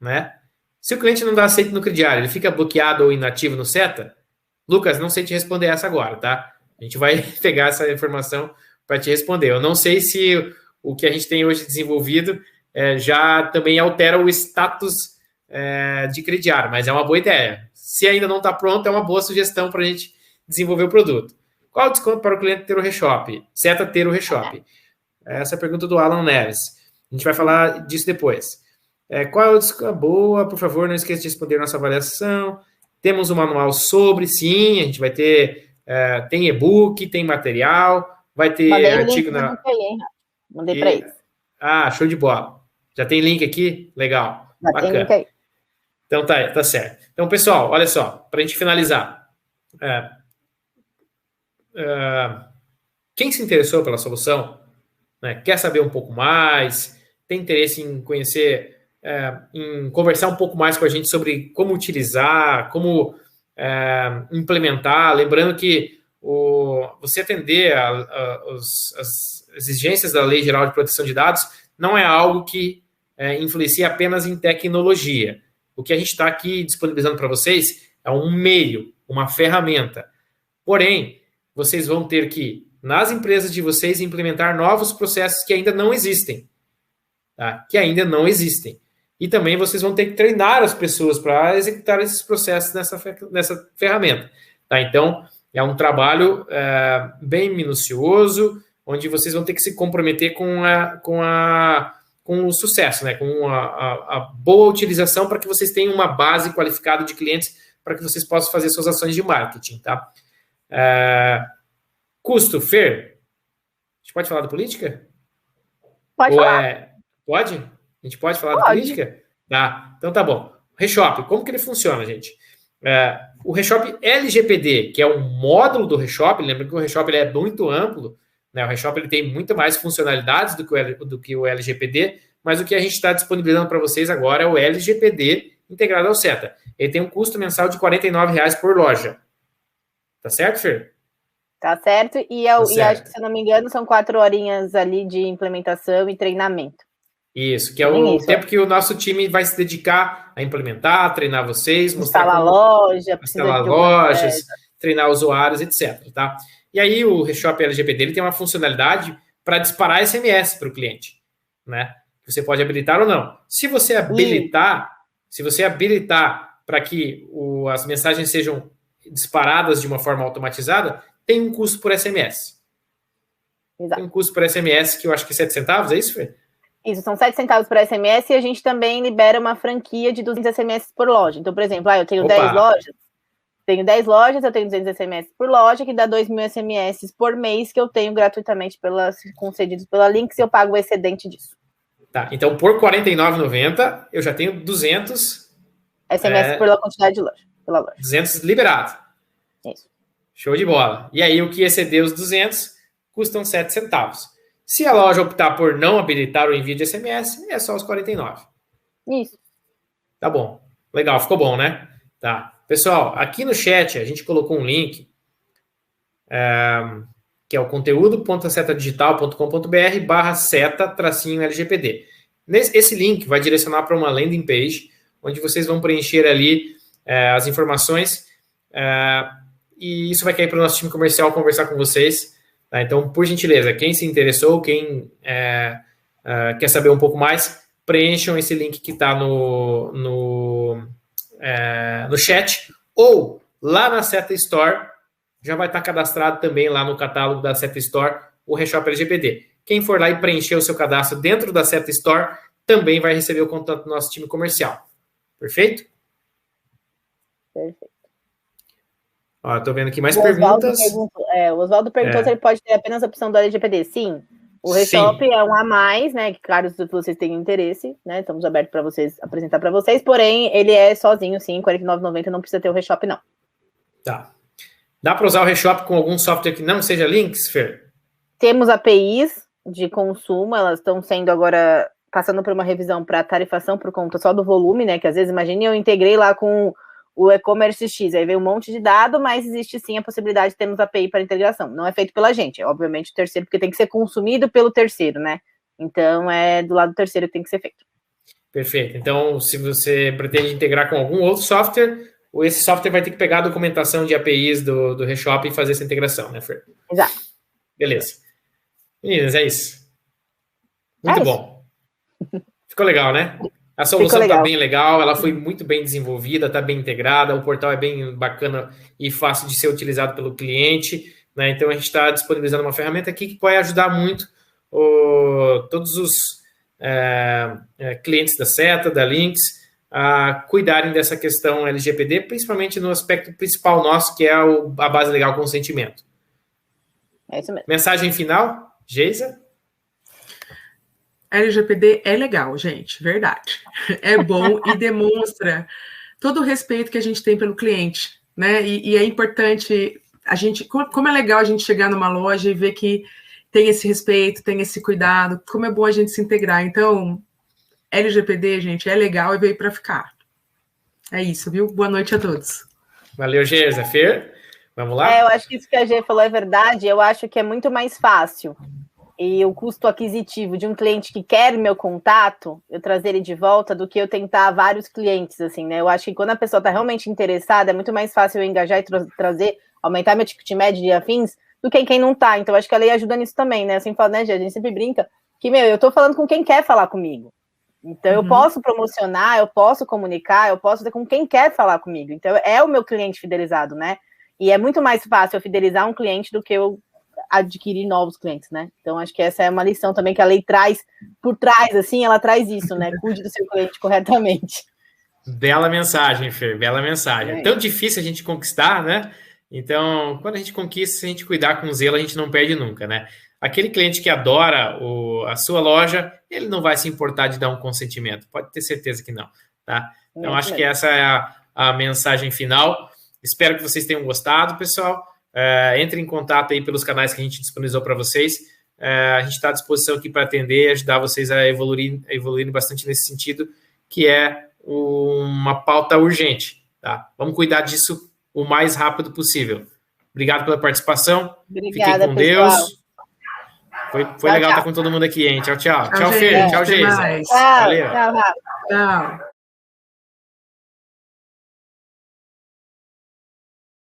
né? Se o cliente não dá aceito no crediário, ele fica bloqueado ou inativo no SETA? Lucas, não sei te responder essa agora, tá? A gente vai pegar essa informação para te responder. Eu não sei se o que a gente tem hoje desenvolvido já também altera o status de crediário, mas é uma boa ideia. Se ainda não está pronto, é uma boa sugestão para a gente desenvolver o produto. Qual o desconto para o cliente ter o Reshop? SETA ter o Reshop? Essa é a pergunta do Alan Neves. A gente vai falar disso depois. Qual é o desconto? Boa, por favor, não esqueça de responder nossa avaliação. Temos um manual sobre, sim, a gente vai ter, tem e-book, tem material, vai ter artigo na... Mandei para eles. Show de bola. Já tem link aqui? Legal. Bacana. Tem link aí. Então tá certo. Então, pessoal, olha só, para a gente finalizar. Quem se interessou pela solução, né, quer saber um pouco mais, tem interesse em conhecer, em conversar um pouco mais com a gente sobre como utilizar, como implementar, lembrando que você atender as exigências da Lei Geral de Proteção de Dados não é algo que influencia apenas em tecnologia. O que a gente está aqui disponibilizando para vocês é um meio, uma ferramenta. Porém, vocês vão ter que, nas empresas de vocês, implementar novos processos que ainda não existem. Tá? Que ainda não existem. E também vocês vão ter que treinar as pessoas para executar esses processos nessa ferramenta. Tá? Então, é um trabalho bem minucioso, onde vocês vão ter que se comprometer com o sucesso, né? Com a boa utilização para que vocês tenham uma base qualificada de clientes para que vocês possam fazer suas ações de marketing. Tá? Custo, Fer? A gente pode falar da política? Pode falar. Pode? A gente pode falar da política? Tá, então tá bom. Reshop, como que ele funciona, gente? O Reshop LGPD, que é um módulo do Reshop, lembra que o Reshop ele é muito amplo, né? O Reshop ele tem muito mais funcionalidades do que o LGPD, mas o que a gente está disponibilizando para vocês agora é o LGPD integrado ao SETA. Ele tem um custo mensal de R$ 49,00 por loja. Tá certo, Fer? Tá certo. E acho que, se eu não me engano, são 4 horinhas ali de implementação e treinamento. Isso, que é o tempo que o nosso time vai se dedicar a implementar, treinar vocês, instalar lojas, treinar usuários, etc. Tá? E aí o Reshop LGPD ele tem uma funcionalidade para disparar SMS para o cliente, né? Você pode habilitar ou não. Se você habilitar para que as mensagens sejam disparadas de uma forma automatizada, tem um custo por SMS. Exato. Tem um custo por SMS que eu acho que 7 centavos, é isso, Fê? Isso, são 7 centavos por SMS e a gente também libera uma franquia de 200 SMS por loja. Então, por exemplo, eu tenho 10 lojas, eu tenho 200 SMS por loja, que dá 2.000 SMS por mês que eu tenho gratuitamente concedidos pela Lynx e eu pago o excedente disso. Tá, então por R$ 49,90 eu já tenho 200 SMS pela quantidade de loja, pela loja. 200 liberado. Isso. Show de bola. E aí o que exceder os 200 custam 7 centavos. Se a loja optar por não habilitar o envio de SMS, é só os 49. Isso. Tá bom. Legal, ficou bom, né? Tá. Pessoal, aqui no chat a gente colocou um link que é o conteúdo.setadigital.com.br/seta-LGPD. Esse link vai direcionar para uma landing page, onde vocês vão preencher ali as informações e isso vai cair para o nosso time comercial conversar com vocês. Tá? Então, por gentileza, quem se interessou, quem quer saber um pouco mais, preencham esse link que está no chat, ou lá na Seta Store, já vai estar cadastrado também lá no catálogo da Seta Store, o Reshop LGPD. Quem for lá e preencher o seu cadastro dentro da Seta Store, também vai receber o contato do nosso time comercial. Perfeito? Perfeito. Estou vendo aqui mais perguntas. O Oswaldo perguntou se ele pode ter apenas a opção do LGPD. Sim. O Reshop é um a mais, né? Que, claro, se vocês têm interesse, né? Estamos abertos para vocês apresentar para vocês. Porém, ele é sozinho, sim, R$ 49,90. Não precisa ter o Reshop, não. Tá. Dá para usar o Reshop com algum software que não seja Lynx, Fer? Temos APIs de consumo. Elas estão sendo agora passando por uma revisão para tarifação por conta só do volume, né? Que às vezes, imagine, eu integrei lá com o e-commerce X, aí veio um monte de dado, mas existe sim a possibilidade de termos API para integração. Não é feito pela gente, é obviamente o terceiro, porque tem que ser consumido pelo terceiro, né? Então é do lado do terceiro que tem que ser feito. Perfeito. Então, se você pretende integrar com algum outro software, esse software vai ter que pegar a documentação de APIs do Reshop e fazer essa integração, né, Fer? Exato. Beleza. Meninas, é isso. Muito bom. Ficou legal, né? A solução está bem legal, ela foi muito bem desenvolvida, está bem integrada, o portal é bem bacana e fácil de ser utilizado pelo cliente, né? Então a gente está disponibilizando uma ferramenta aqui que vai ajudar muito todos os clientes da Seta, da Lynx, a cuidarem dessa questão LGPD, principalmente no aspecto principal nosso, que é a base legal consentimento. É isso mesmo. Mensagem final, Geisa? LGPD é legal, gente, verdade. É bom e demonstra todo o respeito que a gente tem pelo cliente, né? E é importante como é legal a gente chegar numa loja e ver que tem esse respeito, tem esse cuidado, como é bom a gente se integrar. Então, LGPD, gente, é legal e veio para ficar. É isso, viu? Boa noite a todos. Valeu, Geisa. Fer, vamos lá? Eu acho que isso que a Gê falou é verdade. Eu acho que é muito mais fácil e o custo aquisitivo de um cliente que quer meu contato, eu trazer ele de volta, do que eu tentar vários clientes, assim, né? Eu acho que quando a pessoa está realmente interessada, é muito mais fácil eu engajar e trazer, aumentar meu ticket médio e afins, do que quem não tá. Então, acho que a lei ajuda nisso também, né? Assim, fala, né, gente? A gente sempre brinca que, eu tô falando com quem quer falar comigo. Então, eu posso promocionar, eu posso comunicar, eu posso ter com quem quer falar comigo. Então, é o meu cliente fidelizado, né? E é muito mais fácil eu fidelizar um cliente do que eu adquirir novos clientes, né? Então, acho que essa é uma lição também que a lei traz por trás, assim, ela traz isso, né? Cuide do seu cliente corretamente. Bela mensagem, Fer, bela mensagem. É tão difícil a gente conquistar, né? Então, quando a gente conquista, se a gente cuidar com zelo, a gente não perde nunca, né? Aquele cliente que adora a sua loja, ele não vai se importar de dar um consentimento. Pode ter certeza que não, tá? Então, acho que essa é a mensagem final. Espero que vocês tenham gostado, pessoal. Entre em contato aí pelos canais que a gente disponibilizou para vocês. A gente está à disposição aqui para atender e ajudar vocês a evoluir bastante nesse sentido, que é uma pauta urgente, tá? Vamos cuidar disso o mais rápido possível. Obrigado pela participação. Obrigada, fiquem com pessoal. Deus. Foi legal estar com todo mundo aqui, hein? Tchau, tchau. Tchau, Tchau, Fer. gente. Tchau, Geisa. Tchau, Valeu. tchau. Tchau.